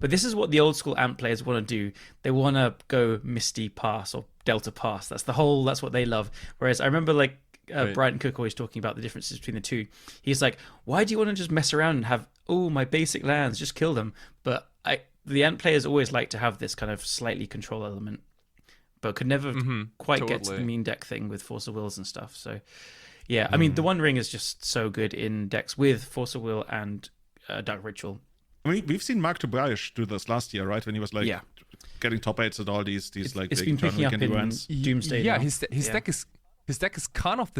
But this is what the old school Amp players want to do. They want to go Misty Pass or Delta Pass. That's what they love. Whereas I remember like Brighton Cook always talking about the differences between the two. He's like, why do you want to just mess around and have my basic lands, just kill them? But the Ant players always like to have this kind of slightly control element, but could never quite get to the mean deck thing with Force of Wills and stuff. So, yeah, I mean, the One Ring is just so good in decks with Force of Will and Dark Ritual. I mean, we've seen Mark Tobias do this last year, right? When he was like getting top 8s at all these like it's big been picking up in events. Doomsday. Yeah, now. his deck is kind of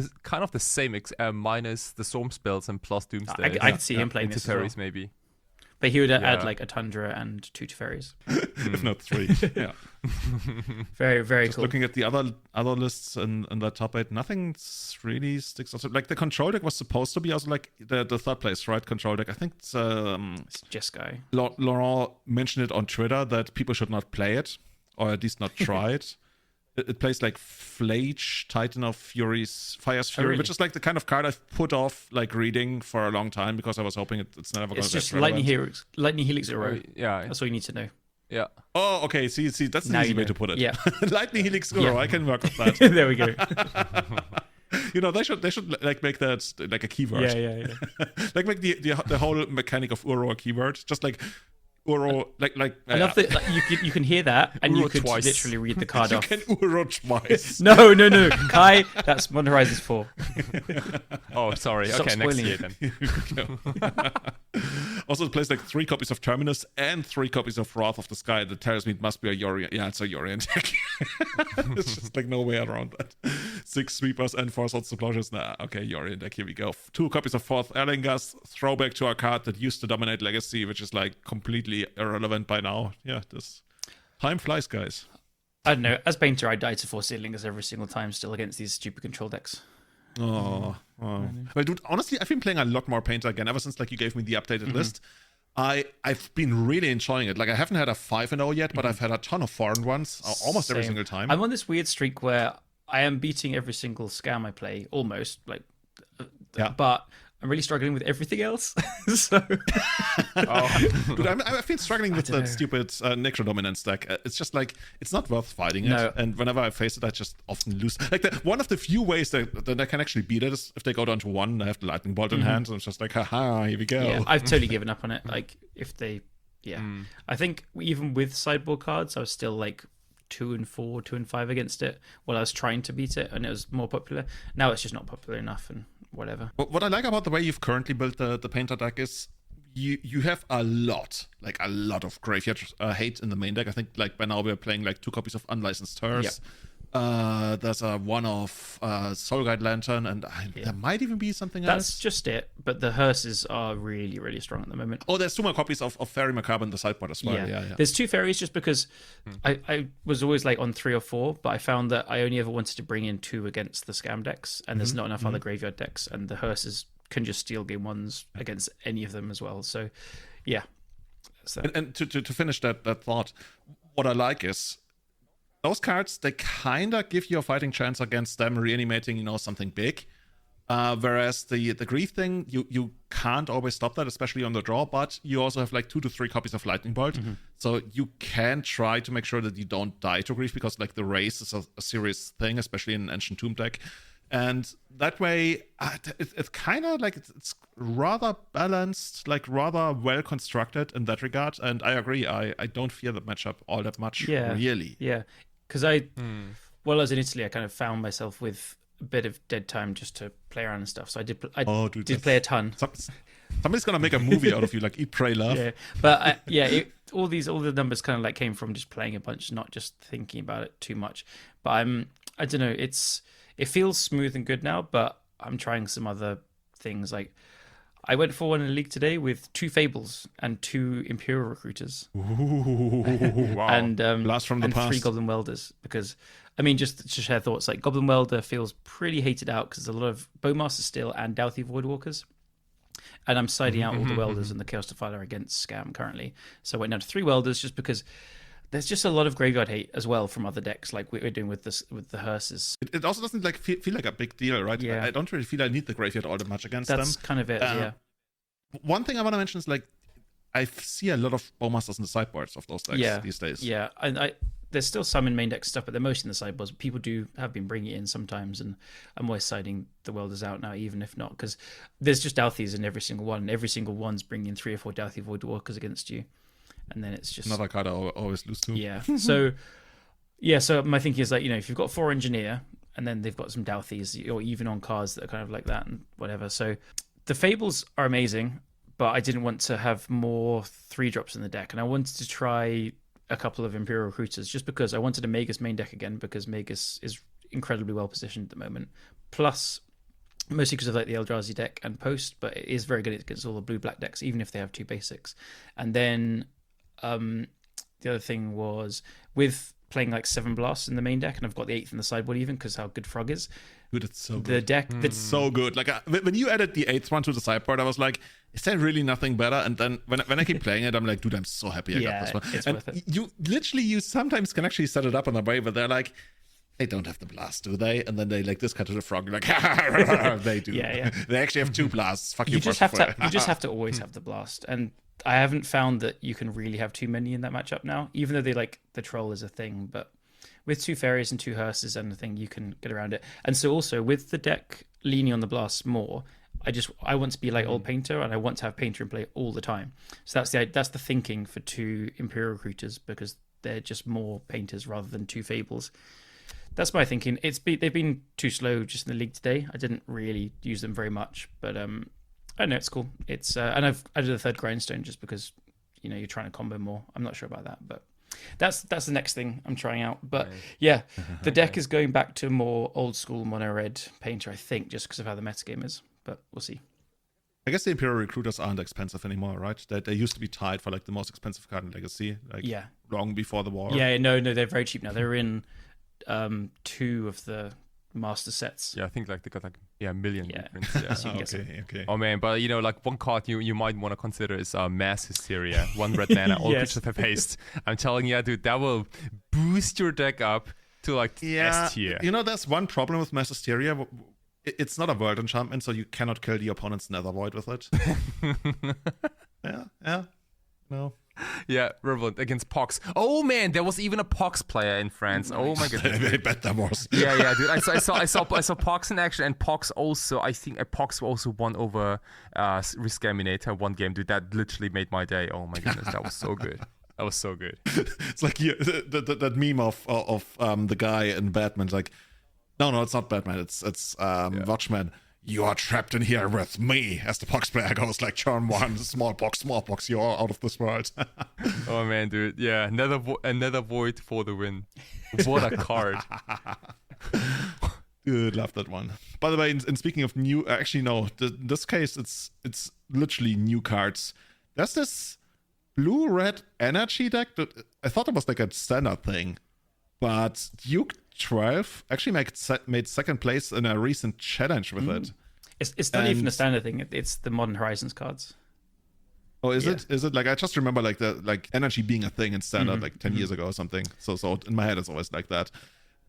the same, minus the Storm spells and plus Doomsday. I could see him playing this as well. Maybe. But he would add like a Tundra and 2 Teferis. If not 3. Yeah. Very, very Just cool. looking at the other lists in that top 8, nothing really sticks out. Like the control deck was supposed to be also like the third place, right? Control deck. I think it's Jeskai. Laurent mentioned it on Twitter that people should not play it, or at least not try it. It plays like Flage, Titan of Fury's Fire's Fury, really? which is like the kind of card I've put off like reading for a long time because I was hoping it's never going to be It's just Lightning Helix Uro. Yeah. That's all you need to know. Yeah. Oh, okay. See, that's an Now easy you way know. to put it. Yeah. Lightning Helix Uro. Yeah. I can work with that. There we go. They should like make that like a keyword. Yeah. Like make the whole mechanic of Uro a keyword. Just like Uro, like. I love that you can hear that and Uro you could twice. literally read the card You off. can Uro twice. No. Kai, that's Modern Horizons 4. Oh, sorry. Stop Okay, next spoiling year then. Also, it plays like 3 copies of Terminus and 3 copies of Wrath of the Sky. That tells me it must be a Yorion. Yeah, it's a Yorion deck. It's just like no way around that. 6 Sweepers and 4 Swords to Plungers. Nah, okay, Yorion deck. Here we go. 2 copies of 4th Erlingas. Throwback to a card that used to dominate Legacy, which is like completely irrelevant by now. Yeah, this time flies, guys. I don't know. As painter, I die to 4 Seedlings every single time still against these stupid control decks. Oh. Well, dude, honestly, I've been playing a lot more Painter again ever since like you gave me the updated list. I've been really enjoying it. Like I haven't had a 5-0 yet, but I've had a ton of foreign ones almost every Same. single time. I'm on this weird streak where I am beating every single scam I play, almost. But I'm really struggling with everything else. So, Dude, I've been struggling with that stupid Necro Dominance deck. It's just like, it's not worth fighting it. No. And whenever I face it, I just often lose. Like, one of the few ways that I can actually beat it is if they go down to 1, I have the Lightning Bolt in hand, and it's just like, haha, here we go. yeah, I've totally given up on it. Like, if they, I think even with sideboard cards, I was still like 2 and 4, 2 and 5 against it while I was trying to beat it, and it was more popular. Now it's just not popular enough, and whatever. What I like about the way you've currently built the Painter deck is you have a lot of graveyard hate in the main deck. I think like by now we're playing like 2 copies of Unlicensed Hearse. Yep. There's a 1 of Soul Guide Lantern, and there might even be something else. That's just it. But the hearses are really, really strong at the moment. Oh, there's 2 more copies of Fairy Macabre in the sideboard as well. Yeah. There's 2 fairies just because I was always like on 3 or 4, but I found that I only ever wanted to bring in 2 against the scam decks, and there's not enough other graveyard decks, and the hearses can just steal game 1s against any of them as well. So, yeah. So. And to finish that thought, what I like is those cards, they kind of give you a fighting chance against them reanimating, something big. Whereas the grief thing, you can't always stop that, especially on the draw, but you also have like 2 to 3 copies of Lightning Bolt. So you can try to make sure that you don't die to grief, because like the race is a serious thing, especially in an Ancient Tomb deck. And that way, it's kind of like it's rather balanced, like rather well constructed in that regard. And I agree, I don't fear that matchup all that much, really. Yeah, because while I was in Italy, I kind of found myself with a bit of dead time just to play around and stuff. So I did play a ton. Somebody's gonna make a movie out of you, like Eat, Pray, Love. Yeah, but all the numbers kind of like came from just playing a bunch, not just thinking about it too much. But I don't know, it feels smooth and good now, but I'm trying some other things. Like I went for one in the league today with 2 Fables and 2 Imperial Recruiters. Ooh, wow. And Blast from the and past. 3 Goblin Welders, because I mean, just to share thoughts, like Goblin Welder feels pretty hated out because there's a lot of Bowmaster still and Doughty Voidwalkers, and I'm siding out all the Welders and the Chaos Defiler against Scam currently. So I went down to 3 Welders just because there's just a lot of graveyard hate as well from other decks, like we're doing with the hearses. It also doesn't like feel like a big deal, right? Yeah. I don't really feel I need the graveyard all that much against them. That's kind of it. Yeah. One thing I want to mention is like I see a lot of Bowmasters in the sideboards of those decks these days. Yeah, and there's still some in main deck stuff, but they're mostly in the sideboards. People have been bringing it in sometimes, and I'm always siding the Welders out now, even if not, because there's just Douthies in every single one. And every single one's bringing in 3 or 4 Doughty Voidwalkers against you, and then it's just Another card I always lose to. Yeah. So my thinking is like, if you've got 4 Engineer and then they've got some Douthies, or even on cards that are kind of like that and whatever. So the Fables are amazing, but I didn't want to have more 3-drops in the deck, and I wanted to try a couple of Imperial Recruiters just because I wanted a Magus main deck again, because Magus is incredibly well positioned at the moment. Plus, mostly because of like the Eldrazi deck and Post, but it is very good against all the blue-black decks, even if they have 2 basics. And then the other thing was with playing like 7 blasts in the main deck, and I've got the 8th in the sideboard even because how good Frog is. Dude, it's so good. The deck, it's so good. Like when you added the 8th one to the sideboard, I was like, is there really nothing better? And then when I keep playing it, I'm like, dude, I'm so happy I got this one. It's and worth it. You sometimes can actually set it up in a way where they're like, they don't have the blast, do they? And then they like discard to the frog, like they do. Yeah. They actually have 2 blasts. Fuck you. You just have to always have the blast, and I haven't found that you can really have too many in that matchup now. Even though the troll is a thing, but with 2 fairies and 2 hearses and the thing, you can get around it. And so also with the deck leaning on the blast more, I want to be like old Painter, and I want to have Painter in play all the time. So that's the thinking for 2 Imperial Recruiters, because they're just more Painters rather than 2 Fables. That's my thinking. They've been too slow just in the league today. I didn't really use them very much, but I know it's cool. It's and I've added a 3rd grindstone just because you're trying to combo more. I'm not sure about that, but that's the next thing I'm trying out. But yeah, the deck is going back to more old school mono red Painter, I think, just because of how the metagame is. But we'll see. I guess the Imperial Recruiters aren't expensive anymore, right? They used to be tied for like the most expensive card in Legacy, long before the war. Yeah, no, they're very cheap now. They're in 2 of the master sets. Yeah, I think like they got like a million reprints. Yeah. So you can get some. Okay. Oh man, but like one card you might want to consider is Mass Hysteria. 1 red mana, all creatures have haste. I'm telling you, dude, that will boost your deck up to like S tier. There's one problem with Mass Hysteria. It's not a world enchantment, so you cannot kill the opponent's Nether Void with it. Yeah. No. Yeah, Revolt against Pox. Oh man, there was even a Pox player in France. Oh my goodness. I bet there was. Yeah, dude. I saw Pox in action, and Pox also. I think Pox also won over Riskaminator 1 game, dude. That literally made my day. Oh my goodness, that was so good. That was so good. It's like that meme of the guy in Batman. Like, no, it's not Batman. It's Watchmen. You are trapped in here with me. As the Pox player goes, like, turn 1, small box, you're out of this world. Oh man, dude. Yeah, another void for the win. What a card. Dude, love that one. By the way, in speaking of new, actually no, this case it's literally new cards. There's this blue-red energy deck that I thought it was like a standard thing, but Duke 12 actually made 2nd place in a recent challenge with it. It's not even a standard thing. It's the Modern Horizons cards. Oh, is it? Is it like, I just remember like energy being a thing in standard like 10 years ago or something. So in my head it's always like that.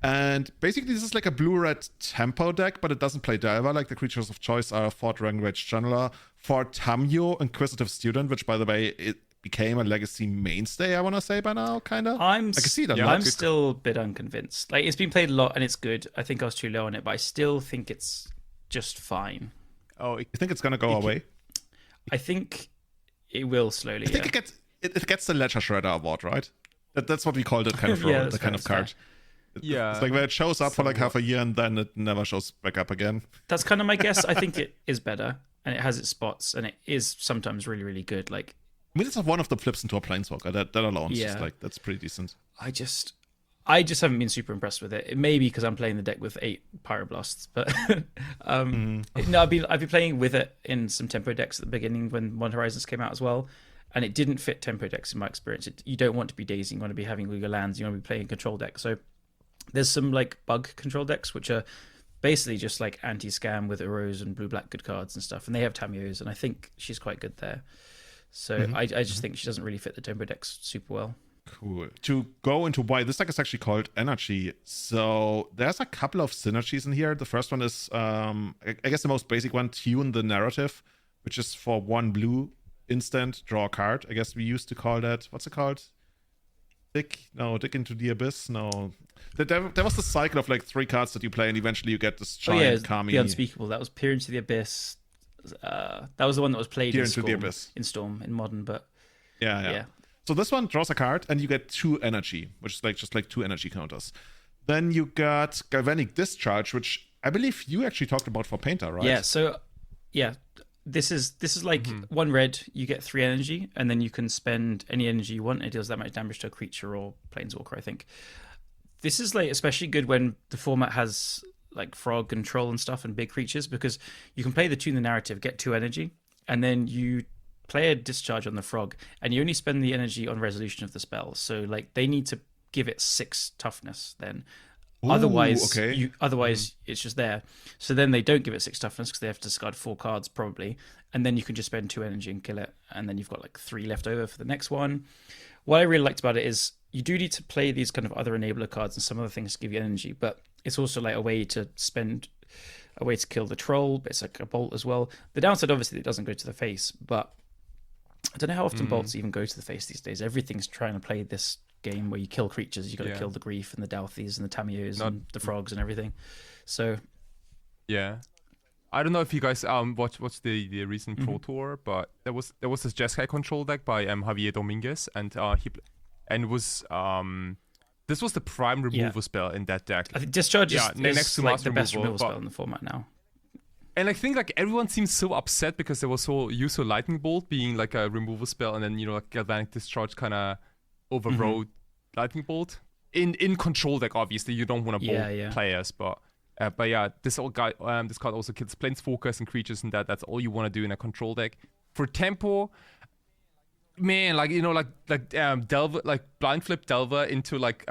And basically this is like a blue-red tempo deck, but it doesn't play Delver. Like the creatures of choice are Fort Rangrage Channeler, Fort Tamio, Inquisitive Student, which by the way it became a Legacy mainstay, I want to say by now, kind of. I can see that. I'm still a bit unconvinced. Like, it's been played a lot and it's good. I think I was too low on it, but I still think it's just fine. Oh, you think it's gonna go away? I think it will slowly. I think it gets the Ledger Shredder award, right? That's what we called it, kind of role, the kind of card. Yeah, it's like where it shows up for like half a year and then it never shows back up again. That's kind of my guess. I think it is better and it has its spots and it is sometimes really, really good. Like, I mean, it's one of the flips into a Planeswalker. That alone is just like, that's pretty decent. I just haven't been super impressed with it. It may be because I'm playing the deck with 8 Pyroblasts, but no, I've been playing with it in some tempo decks at the beginning when Modern Horizons came out as well, and it didn't fit tempo decks in my experience. You don't want to be dazing, you want to be having legal lands, you want to be playing control decks. So there's some like bug control decks which are basically just like anti-scam with Uros and blue-black good cards and stuff, and they have Tamios, and I think she's quite good there. So I just think she doesn't really fit the tempo decks super well. Cool. To go into why this deck is actually called Energy. So there's a couple of synergies in here. The first one is, I guess the most basic one, Tune the Narrative, which is for 1 blue instant, draw a card. I guess we used to call that, what's it called? Dig into the Abyss? No. There was the cycle of like 3 cards that you play and eventually you get this giant Kami. The Unspeakable. That was Peer into the Abyss. That was the one that was played in Storm in Modern, but yeah. So this one draws a card and you get 2 energy, which is like just like 2 energy counters. Then you got Galvanic Discharge, which I believe you actually talked about for Painter, right? Yeah, so this is like 1 red, you get 3 energy, and then you can spend any energy you want. It deals that much damage to a creature or planeswalker, I think. This is like especially good when the format has like frog and troll and stuff and big creatures, because you can play the Tune the Narrative, get 2 energy, and then you play a discharge on the frog, and you only spend the energy on resolution of the spell. So like they need to give it 6 toughness then. Ooh, otherwise okay. It's just there. So then they don't give it 6 toughness because they have to discard 4 cards probably, and then you can just spend 2 energy and kill it, and then you've got like 3 left over for the next one. What I really liked about it is you do need to play these kind of other enabler cards and some other things to give you energy, but it's also like a way to kill the troll, but it's like a bolt as well. The downside obviously it doesn't go to the face, but I don't know how often bolts even go to the face these days. Everything's trying to play this game where you kill creatures. You got to kill the Grief and the Dalthies and the Tamios and the frogs and everything. So yeah, I don't know if you guys watched the recent Pro Tour, but there was this Jeskai control deck by Javier Dominguez, and this was the prime removal spell in that deck. I think Discharge is next to like the best removal spell in the format now. And I think like everyone seems so upset because they were so used to Lightning Bolt being like a removal spell, and then like Galvanic Discharge kind of overrode Lightning Bolt in control deck. Obviously, you don't want to bolt players, but yeah, this card also kills planeswalkers and creatures, and that's all you want to do in a control deck. For tempo, man, like Delver, like blind flip Delver into like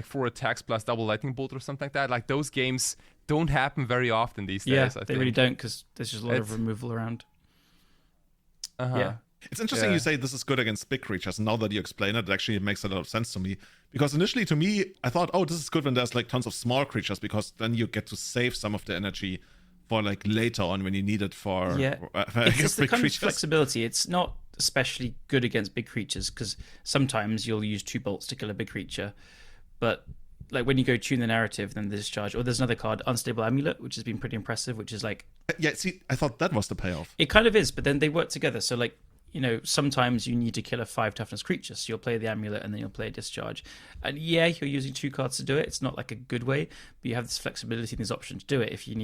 4 attacks plus double Lightning Bolt or something like that. Like those games don't happen very often these days. Yeah, I think. They really don't, because there's just a lot of removal around. Yeah. It's interesting you say this is good against big creatures. Now that you explain it, actually makes a lot of sense to me. Because initially, to me, I thought, oh, this is good when there's like tons of small creatures, because then you get to save some of the energy for like later on when you need it for it's the kind of flexibility. It's not especially good against big creatures, because sometimes you'll use 2 bolts to kill a big creature, but like when you go Tune the Narrative, then the Discharge, or there's another card, Unstable Amulet, which has been pretty impressive, which is like... Yeah, see, I thought that was the payoff. It kind of is, but then they work together. So like, you know, sometimes you need to kill a 5 toughness creature, so you'll play the Amulet and then you'll play a Discharge. And yeah, you're using 2 cards to do it. It's not like a good way, but you have this flexibility and this option to do it. If you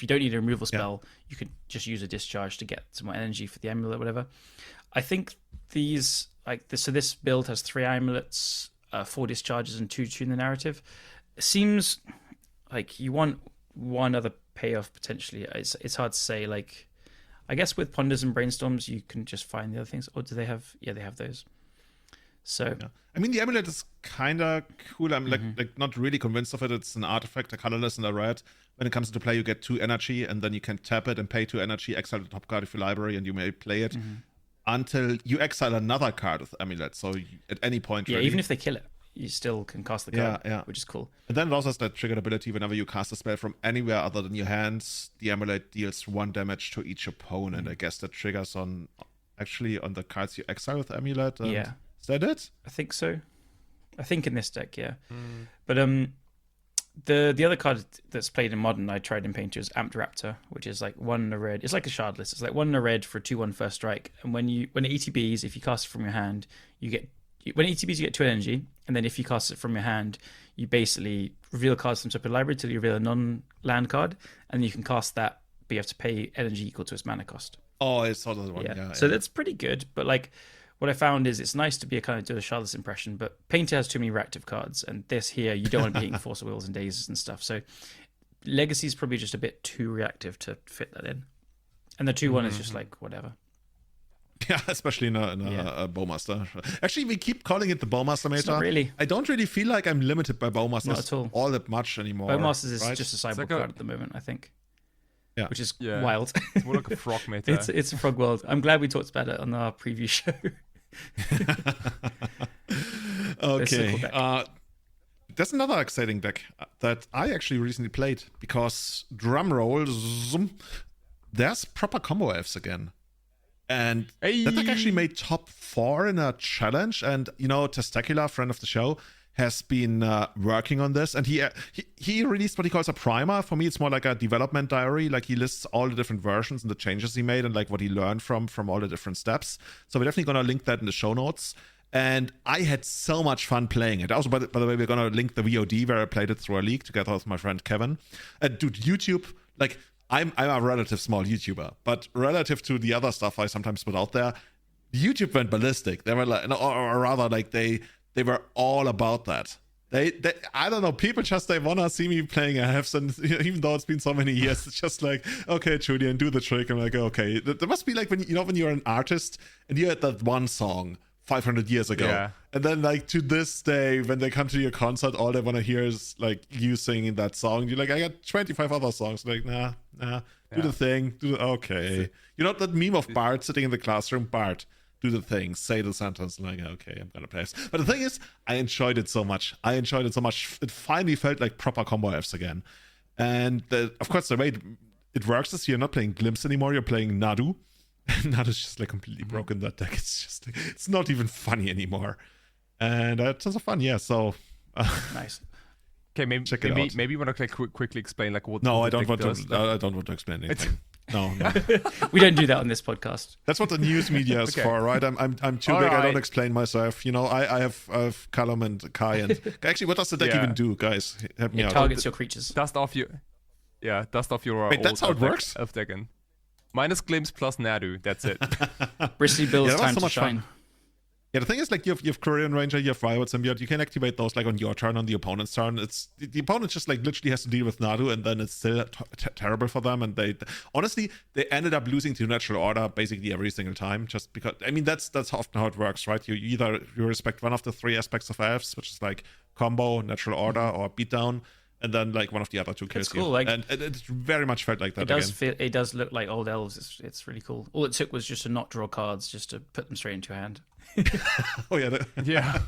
don't need a removal spell, you can just use a Discharge to get some more energy for the Amulet or whatever. I think this build has 3 Amulets, 4 Discharges, and 2 Tune the Narrative. It seems like you want one other payoff potentially. It's hard to say. Like, I guess with Ponders and Brainstorms, you can just find the other things. Or do they have? Yeah, they have those. So I mean, the Amulet is kind of cool. I'm like not really convinced of it. It's an artifact, a colorless and a red. When it comes into play, you get 2 energy, and then you can tap it and pay 2 energy, exile the top card of your library, and you may play it until you exile another card with Amulet. So at any point, yeah, even if they kill it, you still can cast the card, which is cool. And then it also has that triggered ability: whenever you cast a spell from anywhere other than your hands, the Amulet deals 1 damage to each opponent. I guess that triggers on the cards you exile with Amulet. And is that it? I think so. I think in this deck, yeah. But the other card that's played in Modern, I tried in Painter, is Amped Raptor, which is like 1 in a red. It's like a shardless. It's like 1 in a red for a 2/1 first strike. And when it ETBs, if you cast it from your hand, you get 2 energy. And then if you cast it from your hand, you basically reveal cards from top of your library till you reveal a non-land card, and you can cast that, but you have to pay energy equal to its mana cost. Oh, I saw that one. Yeah. So that's pretty good. But like, what I found is it's nice to be a kind of do a Shardless impression, but Painter has too many reactive cards, and this here you don't want to be hitting Force of Wills and Dazes and stuff. So Legacy is probably just a bit too reactive to fit that in, and the 2/1 is just like whatever. Yeah, especially in a Bowmaster. Actually, we keep calling it the Bowmaster meta. Not really. I don't really feel like I'm limited by Bowmasters all that much anymore. Bowmasters is right? just a sideboard card at the moment, I think. Yeah. Which is wild. It's more like a frog meta. It's a frog world. I'm glad we talked about it on our preview show. Okay. There's another exciting deck that I actually recently played because drum roll, there's proper combo Fs again. And that deck actually made top 4 in a challenge. And, Testacular, friend of the show, has been working on this. And he released what he calls a primer. For me, it's more like a development diary. Like, he lists all the different versions and the changes he made and, like, what he learned from all the different steps. So we're definitely going to link that in the show notes. And I had so much fun playing it. Also, by the way, we're going to link the VOD where I played it through a league together with my friend Kevin. And dude, YouTube, like, I'm a relative small YouTuber, but relative to the other stuff I sometimes put out there, YouTube went ballistic. They were like, or rather, like they were all about that. They I don't know, people just, they wanna see me playing Fs, and even though it's been so many years, it's just like, okay, Julian, do the trick. I'm like, okay. There must be like when you're an artist and you had that one song 500 years ago, and then like to this day when they come to your concert, all they want to hear is like you singing that song. You're like, I got 25 other songs. Like, nah, do the thing, okay. That meme of Bart sitting in the classroom, Bart, do the thing, say the sentence. Like, okay, I'm gonna play this. But the thing is, I enjoyed it so much. It finally felt like proper combo Fs again. And of course, the way it works is you're not playing Glimpse anymore, you're playing Nadu. Nadu's just like completely broken that deck. It's just, it's not even funny anymore. And tons of fun, yeah. So nice. Okay, maybe you want to quickly explain like what. No, what I don't want does, to. I don't want to explain anything. No. We don't do that on this podcast. That's what the news media is for, right? I'm too big. I don't explain myself. I have Callum and Kai. And actually, what does the deck even do, guys? Help me out. It targets your creatures. Dust off your. Wait, that's how it works. Elf deck in. Minus Glimpse plus Nadu. That's it. Bristly Bill's time to shine. Fun. Yeah, the thing is, like, you have Korean Ranger, you have Violet Symbiote. You can activate those like on your turn, on the opponent's turn. It's the opponent just like literally has to deal with Nadu, and then it's still terrible for them. And they honestly ended up losing to Natural Order basically every single time, just because. I mean, that's often how it works, right? You respect one of the 3 aspects of Fs, which is like combo, Natural Order, or beatdown. And then like one of the other 2 kills. It's cool, like, and it very much felt like that. It does look like old elves. It's really cool. All it took was just to not draw cards, just to put them straight into your hand. Oh yeah, yeah.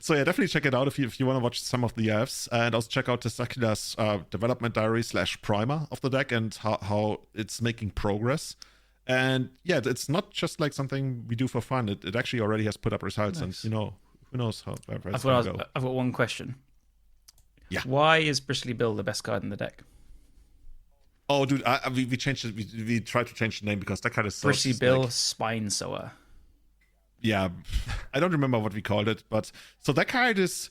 So yeah, definitely check it out if you want to watch some of the Fs, and also check out Testacular's development diary / primer of the deck and how it's making progress. And yeah, it's not just like something we do for fun. It actually already has put up results, nice. And who knows how it's going to go. I've got one question. Yeah. Why is Bristly Bill the best card in the deck? Oh, dude, we changed it. We tried to change the name because that card is so Bristly Bill Spine Sower. Yeah, I don't remember what we called it, but so that card is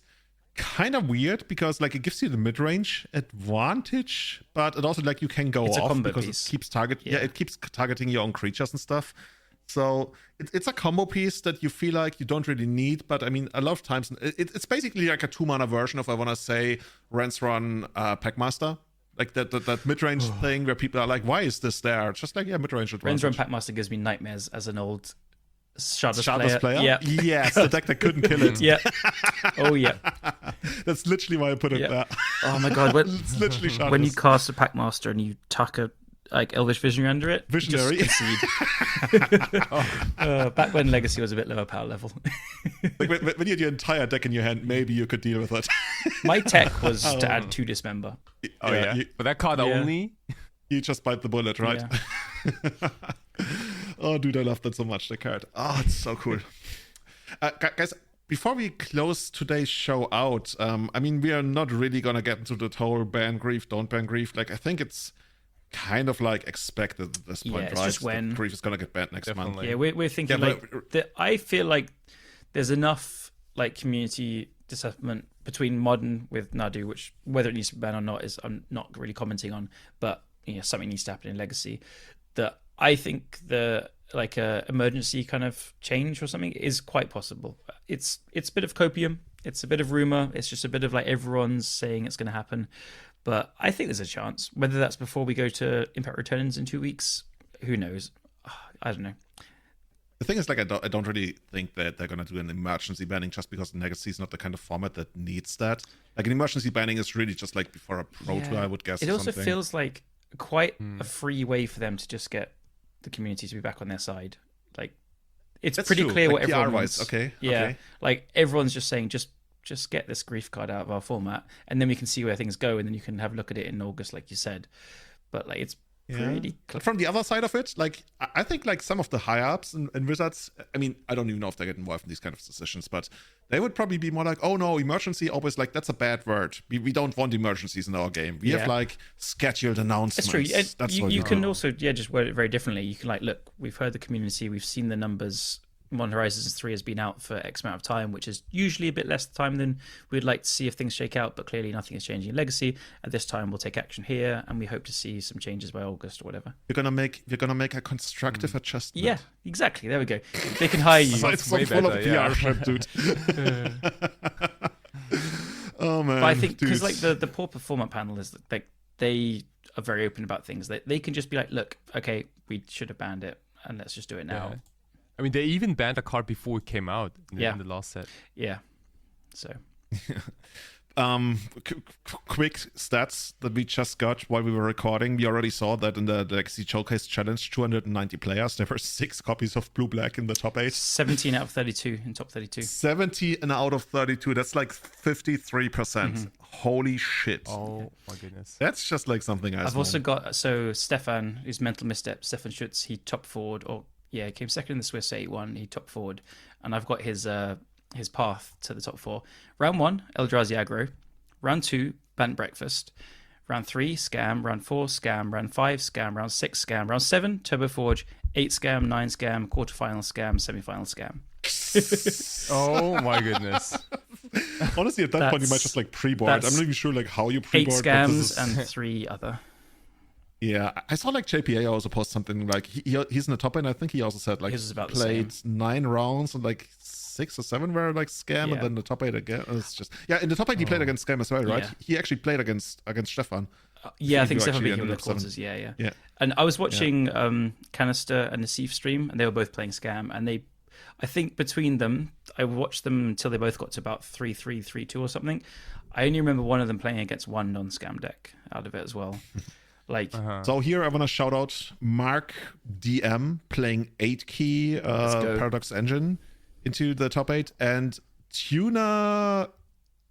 kind of weird because like it gives you the mid-range advantage, but it also like you can go off because it keeps it keeps targeting your own creatures and stuff. So it's a combo piece that you feel like you don't really need, but I mean, a lot of times it's basically like a 2-mana version of, I want to say, Rance Run Packmaster. Like that mid-range thing where people are like, why is this there? It's just like, yeah, mid-range advantage. Rance Run Packmaster gives me nightmares as an old Shardless player? Yeah. Yes, the deck that couldn't kill it. Yeah. Oh, yeah. That's literally why I put it there. Oh, my God. It's literally Shardless. When you cast a Packmaster and you tuck a Elvish Visionary under it. Visionary. Just concede. Back when Legacy was a bit lower power level. Like when you had your entire deck in your hand, maybe you could deal with it. My tech was to add 2 Dismember. Oh yeah. But that card only? You just bite the bullet, right? Yeah. Oh, dude, I love that so much, the card. Oh, it's so cool. Guys, before we close today's show out, I mean, we are not really going to get into the whole ban Grief, don't ban Grief. Like, I think it's kind of like expected at this point, it's right? Just when Grief is going to get banned next month. Yeah, we're thinking I feel like there's enough like community disagreement between Modern with Nadu, which whether it needs to be banned or not is I'm not really commenting on, but something needs to happen in Legacy. That I think the like a emergency kind of change or something is quite possible. It's a bit of copium. It's a bit of rumor. It's just a bit of like everyone's saying it's going to happen. But I think there's a chance. Whether that's before we go to Impact Returns in 2 weeks, who knows? I don't know. The thing is, like, I don't really think that they're going to do an emergency banning just because Legacy is not the kind of format that needs that. Like, an emergency banning is really just like before a Pro Tour, I would guess. It or also something. feels like quite a free way for them to just get the community to be back on their side. Like, it's That's pretty true. clear like, what everyone PR-wise, wants. okay. Yeah, okay. like everyone's just saying, just get this grief card out of our format, and then we can see where things go, and then you can have a look at it in August, like you said. But like, it's pretty. But from the other side of it, like, I think like some of the higher ups in Wizards, I mean, I don't even know if they get involved in these kind of decisions, but they would probably be more like, oh no, emergency, always like, that's a bad word. We don't want emergencies in our game. We have like scheduled announcements. That's true. That's you what you we can do. also just word it very differently. You can like, look, we've heard the community, we've seen the numbers. Modern Horizons 3 has been out for X amount of time, which is usually a bit less time than we'd like to see if things shake out, but clearly nothing is changing in Legacy. At this time, we'll take action here, and we hope to see some changes by August or whatever. You're gonna make a constructive adjustment. Yeah, exactly. There we go. They can hire you. So it's so way full of better, PR yeah. shit, dude. Oh man. But I think because dude. like the Pauper format panel is like they are very open about things. They can just be like, look, okay, we should have banned it, and let's just do it now. Yeah. I mean, they even banned a card before it came out in the last set. Yeah. So. Quick stats that we just got while we were recording. We already saw that in the Legacy Showcase Challenge, 290 players. There were 6 copies of Blue Black in the top 8. 17 out of 32 in top 32. 70 and out of 32. That's like 53%. Holy shit. Oh my goodness. That's just like something I've also got, so Stefan, who's Mental Misstep, Stefan Schutz, he top forward, he came second in the Swiss 8-1, he top forward. And I've got his path to the top 4. Round 1, Eldrazi Aggro. Round 2, Bant Breakfast. Round 3, Scam. Round 4, Scam. Round 5, Scam. Round 6, Scam. Round 7, Turbo Forge. 8, Scam. 9, Scam. Quarterfinal, Scam. Semi-final, Scam. Oh my goodness. Honestly, at that point, you might just like pre-board. I'm not even sure like how you pre-board. 8 scams and 3 other. Yeah, I saw like JPA also post something like he's in the top end. I think he also said like His is about the played same. 9 rounds and like 6 or 7 were like Scam, Yeah. and then the top 8 again. It's just in the top 8 he played against Scam as well, right? Yeah. He actually played against Stefan. Yeah, I think you Stefan actually beat him ended with up seven. quarters. Yeah. Yeah. And I was watching Canister and Nassif stream, and they were both playing Scam, and I think between them, I watched them until they both got to about 3-3, 3-2 or something. I only remember one of them playing against one non-Scam deck out of it as well. Like, So here I want to shout out Mark DM playing 8-key Paradox Engine into the top 8, and Tunak,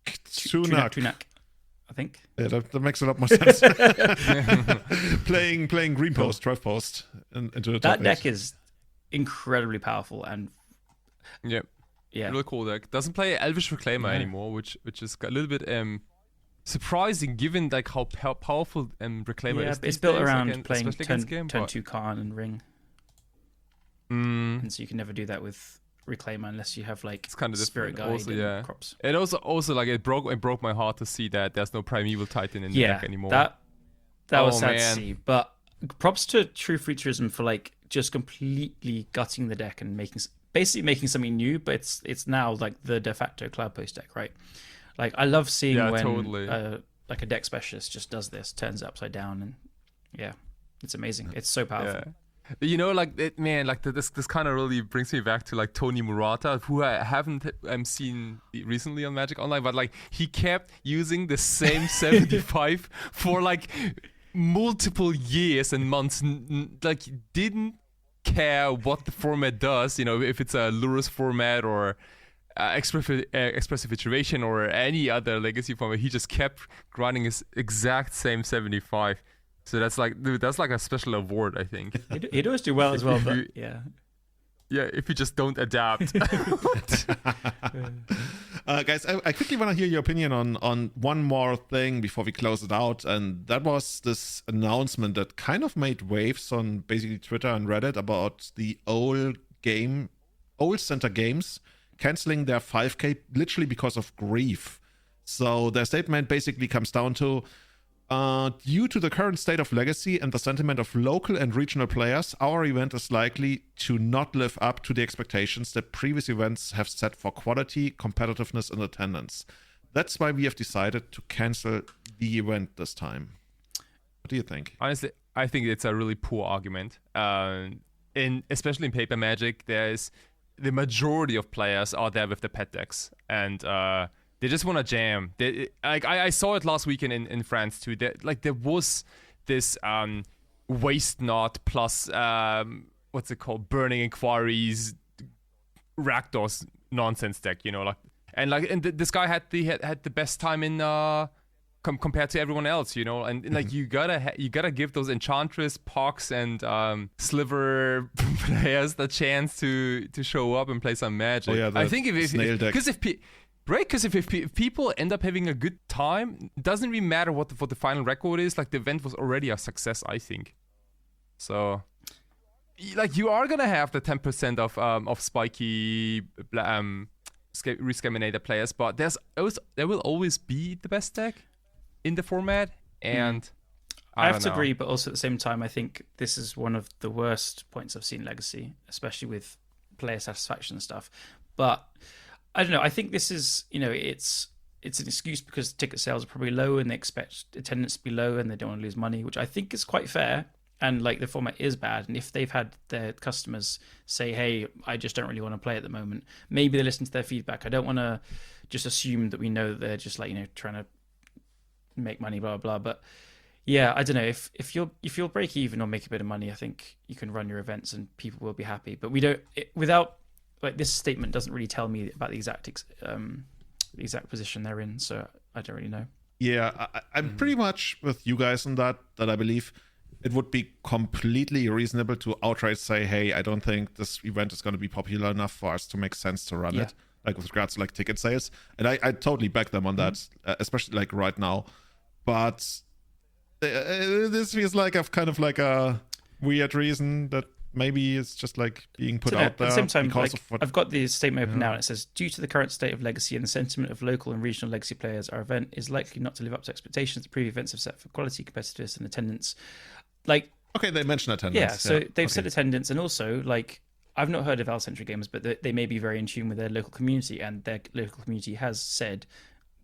I think. Yeah, that makes a lot more sense. playing Green Post, Drive Post into the top 8. That deck is incredibly powerful, and Yeah. Really cool deck. Doesn't play Elvish Reclaimer anymore, which is a little bit surprising given like how powerful Reclaimer is. It's built around again, playing especially against game, turn but- 2 Karn and Ring. And so you can never do that with Reclaimer unless you have like It's kind of Spirit different. Guide Also, and yeah. Crops. It also like it broke my heart to see that there's no Primeval Titan in the deck anymore. That was sad man. to see. But props to True Futurism for like just completely gutting the deck and basically making something new. But it's now like the de facto Cloud Post deck, right? Like I love seeing when totally. like a deck specialist just does this, turns it upside down, and it's amazing. It's so powerful. Yeah. You know, like this kind of really brings me back to like Tony Murata, who I haven't seen recently on Magic Online, but like he kept using the same 75 for like multiple years and months. Like didn't care what the format does, you know, if it's a Lurus format or expressive iteration or any other legacy format. He just kept grinding his exact same 75. So that's like, dude, that's like a special award, I think. He'd always do well as well, but Yeah, if you just don't adapt. Guys, I quickly want to hear your opinion on one more thing before we close it out, and that was this announcement that kind of made waves on basically Twitter and Reddit about the old Center Games canceling their 5K literally because of grief. So their statement basically comes down to, Due to the current state of Legacy and the sentiment of local and regional players, our event is likely to not live up to the expectations that previous events have set for quality, competitiveness, and attendance. That's why we have decided to cancel the event this time. What do you think? Honestly, I think it's a really poor argument. Especially in Paper Magic, there's the majority of players are there with the pet decks, and they just want to jam. I saw it last weekend in France too. There was this waste knot plus what's it called, burning inquiries, Rakdos nonsense deck. And this guy had the best time in compared to everyone else. And like you gotta give those Enchantress, Pox, and Sliver players the chance to show up and play some Magic. Oh yeah, I think because if people end up having a good time, it doesn't really matter what the final record is. Like, the event was already a success, I think. So, like, you are gonna have the 10% of spiky Rescaminator players, but there will always be the best deck in the format, and I have to agree, but also at the same time, I think this is one of the worst points I've seen Legacy, especially with player satisfaction and stuff. But I don't know. I think this is, it's an excuse because ticket sales are probably low and they expect attendance to be low and they don't want to lose money, which I think is quite fair. And like, the format is bad. And if they've had their customers say, hey, I just don't really want to play at the moment, maybe they listen to their feedback. I don't want to just assume that we know that they're just like, trying to make money, blah, blah, blah. But yeah, I don't know. If you'll break even or make a bit of money, I think you can run your events and people will be happy. But without, like, this statement doesn't really tell me about the exact position they're in, so I don't really know. Yeah, I'm pretty much with you guys on that I believe it would be completely reasonable to outright say, hey, I don't think this event is going to be popular enough for us to make sense to run it, like with regards to like ticket sales. And I totally back them on that, especially like right now. But this feels like kind of like a weird reason that maybe it's just like being put out there. At the same time, like, I've got the statement open now, and it says, due to the current state of Legacy and the sentiment of local and regional Legacy players, our event is likely not to live up to expectations the previous events have set for quality, competitiveness, and attendance. Like, okay, they mentioned attendance. Yeah, so they've said attendance, and also, like, I've not heard of Alcentric Gamers, but they may be very in tune with their local community, and their local community has said,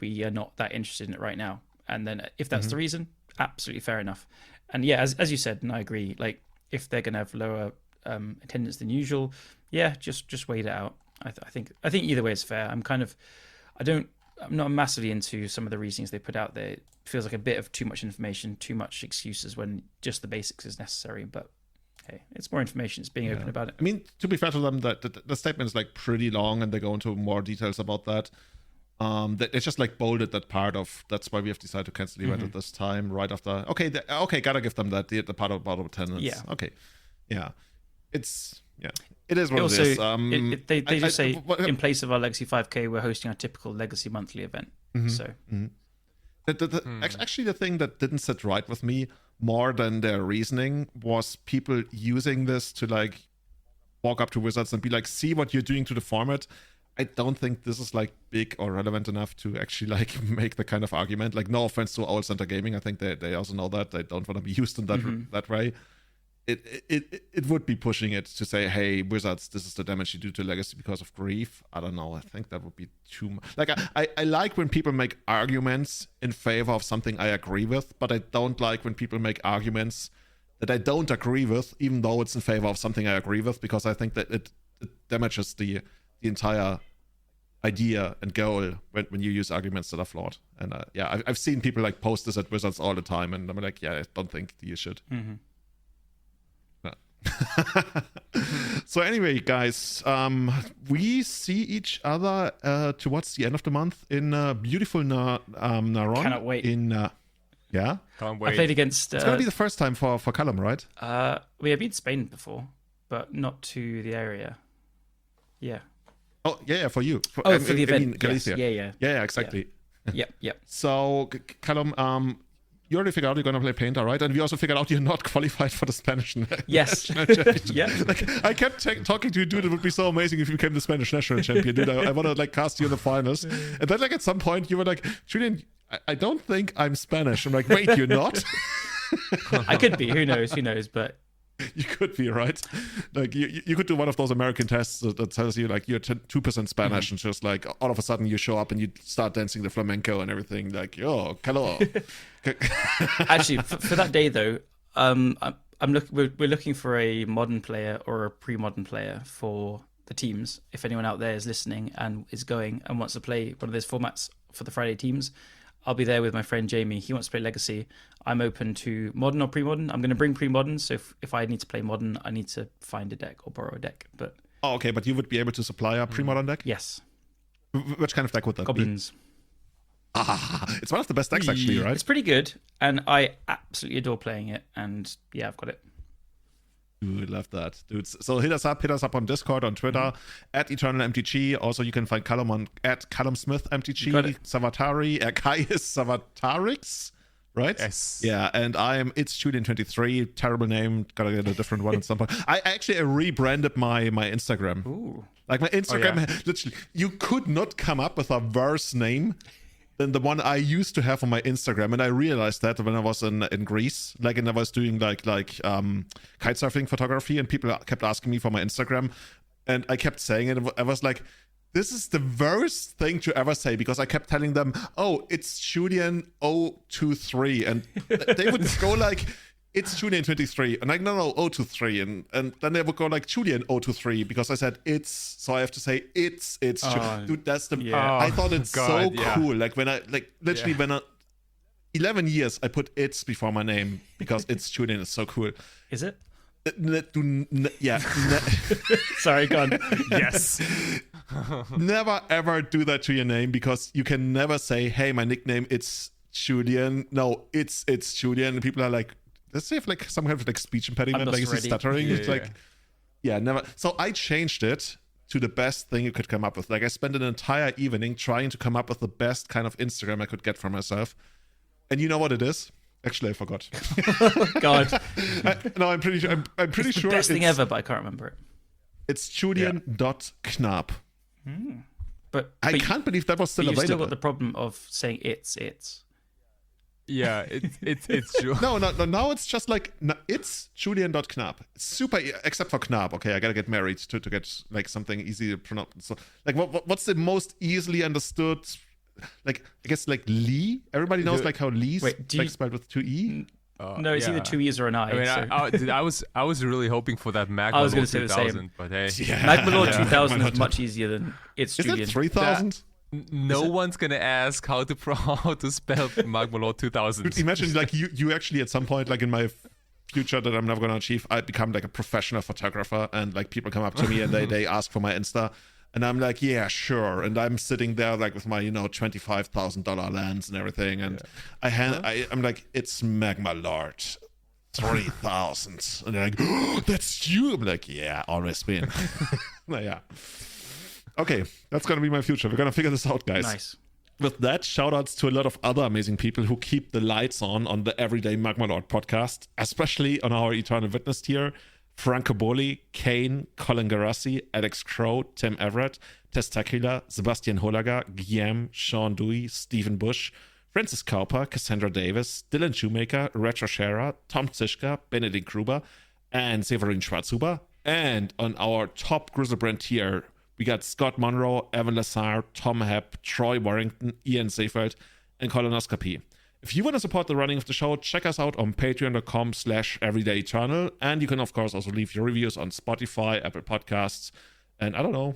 we are not that interested in it right now. And then if that's the reason, absolutely fair enough. And yeah, as you said, and I agree, like, if they're going to have lower attendance than usual, just wait it out. I think either way is fair. I'm not massively into some of the reasons they put out there. It feels like a bit of too much information, too much excuses when just the basics is necessary. But hey, it's more information. It's being open about it. I mean, to be fair to them, the statement is like pretty long, and they go into more details about that. They just like bolded that part of, that's why we have decided to cancel the event at this time, right after. Okay, gotta give them that, the part about attendance. Yeah. Okay. Yeah. It is what it is. They just say, in place of our Legacy 5K, we're hosting our typical Legacy monthly event. So actually, the thing that didn't sit right with me more than their reasoning was people using this to like walk up to Wizards and be like, see what you're doing to the format. I don't think this is like big or relevant enough to actually like make the kind of argument. Like, no offense to Owl Center Gaming, I think they also know that they don't want to be used in that way. It would be pushing it to say, hey, Wizards, this is the damage you do to Legacy because of grief. I don't know. I think that would be too much. Like, I like when people make arguments in favor of something I agree with, but I don't like when people make arguments that I don't agree with, even though it's in favor of something I agree with, because I think that it damages the entire idea and goal when you use arguments that are flawed. And I've seen people like post this at Wizards all the time, and I'm like, I don't think you should. So anyway, guys, we see each other towards the end of the month in beautiful Naron. Cannot wait. Can't wait. I played against. It's gonna be the first time for Callum, right? We have been to Spain before, but not to the area. Yeah. Oh yeah, for you. For the event. I mean, Galicia. Yes. Yeah, exactly. Yep. So Callum, you already figured out you're going to play Painter, right? And we also figured out you're not qualified for the Spanish Yes. National Championship. Yeah. Like, I kept talking to you, dude, it would be so amazing if you became the Spanish National Champion, dude. I want to, like, cast you in the finals. And then, like, at some point, you were like, Julian, I don't think I'm Spanish. I'm like, wait, you're not? I could be. Who knows? But you could be, right? Like you could do one of those American tests that tells you like you're 2% Spanish, and just like all of a sudden you show up and you start dancing the flamenco and everything. Like, yo, hello. Actually, for that day though, we're looking for a modern player or a pre-modern player for the teams. If anyone out there is listening and is going and wants to play one of those formats for the Friday teams, I'll be there with my friend Jamie. He wants to play Legacy. I'm open to modern or pre-modern. I'm going to bring pre-modern, so if I need to play modern, I need to find a deck or borrow a deck. But okay, but you would be able to supply a pre-modern deck? Yes. Which kind of deck would that Goblins. be? It's one of the best decks, actually, right? It's pretty good, and I absolutely adore playing it. And yeah, I've got it. Dude, love that, dude. So hit us up on Discord, on Twitter, at EternalMTG. Also, you can find Callum on at CallumSmithMTG, Savatari, Kai is Savatarix, right? Yes. Yeah, and it's Julian23, terrible name, gotta get a different one at some point. I actually rebranded my Instagram. Ooh. Like my Instagram, literally, you could not come up with a worse name than the one I used to have on my Instagram, and I realized that when I was in Greece, like, and I was doing like kitesurfing photography, and people kept asking me for my Instagram, and I kept saying it. I was like, this is the worst thing to ever say, because I kept telling them, oh, it's Julian 023, and they would go like, it's Julian 23, and like, no 023, and then they would go like Julian 023, because I said it's, so I have to say it's dude, that's the I thought it's cool. Like when I when 11 years I put it's before my name, because it's Julian is so cool. Is it? Yeah. Sorry, go on. Yes. Never ever do that to your name, because you can never say, hey, my nickname it's Julian. No, it's Julian, and people are like, does he have like some kind of like speech impediment, like is he stuttering? It's like, yeah, never. So I changed it to the best thing you could come up with. Like I spent an entire evening trying to come up with the best kind of Instagram I could get for myself. And you know what it is? Actually, I forgot. Oh, God. I'm pretty sure. I'm pretty sure best thing ever, but I can't remember it. It's Julian.knap. But I can't believe that was still available. available. You've still got the problem of saying it's. Yeah, it's true. No, now it's just like, it's Julian.knap. It's super, except for Knap. Okay, I gotta get married to get like something easy to pronounce. So, like, what's the most easily understood? Like, I guess like Lee. Everybody knows like how Lee's like spelled with 2 E. No, it's either 2 E's or an I. I mean, I was really hoping for that Magma. I was going to say the same, but hey, Magma Lord 2000 is much easier than it's Julian. Is it 3000? No one's gonna ask how to spell Magma Lord 2000. Imagine like you actually at some point, like in my future that I'm never gonna achieve, I become like a professional photographer, and like people come up to me and they ask for my Insta, and I'm like, yeah, sure, and I'm sitting there like with my $25,000 lens and everything, and I'm like, it's Magma Lord 3000, and they're like, oh, that's you. I'm like, yeah, always been. Yeah. Okay, that's going to be my future. We're going to figure this out, guys. Nice. With that, shout-outs to a lot of other amazing people who keep the lights on the Everyday Magma Lord podcast, especially on our Eternal Witness tier. Franco Boli, Kane, Colin Garassi, Alex Crow, Tim Everett, Testacular, Sebastian Holager, Guillaume, Sean Dewey, Stephen Bush, Francis Cowper, Cassandra Davis, Dylan Shoemaker, Retro Scherer, Tom Zischka, Benedict Gruber, and Severin Schwarzhuber. And on our top Grizzlebrand tier, we got Scott Monroe, Evan Lazar, Tom Hepp, Troy Warrington, Ian Seefeld, and Colonoscopy. If you want to support the running of the show, check us out on patreon.com/everydayeternal. And you can, of course, also leave your reviews on Spotify, Apple Podcasts, and I don't know,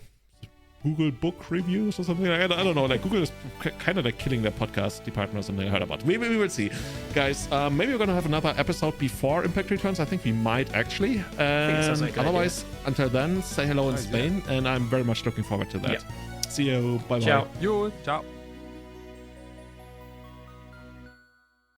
Google Book Reviews or something. I don't know. Like Google is kind of like killing their podcast department or something. I heard about. We will see, guys. Maybe we're gonna have another episode before Impact returns. I think we might actually. Otherwise, until then, say hello in Spain, and I'm very much looking forward to that. See you. Bye bye. Ciao. Yo, ciao.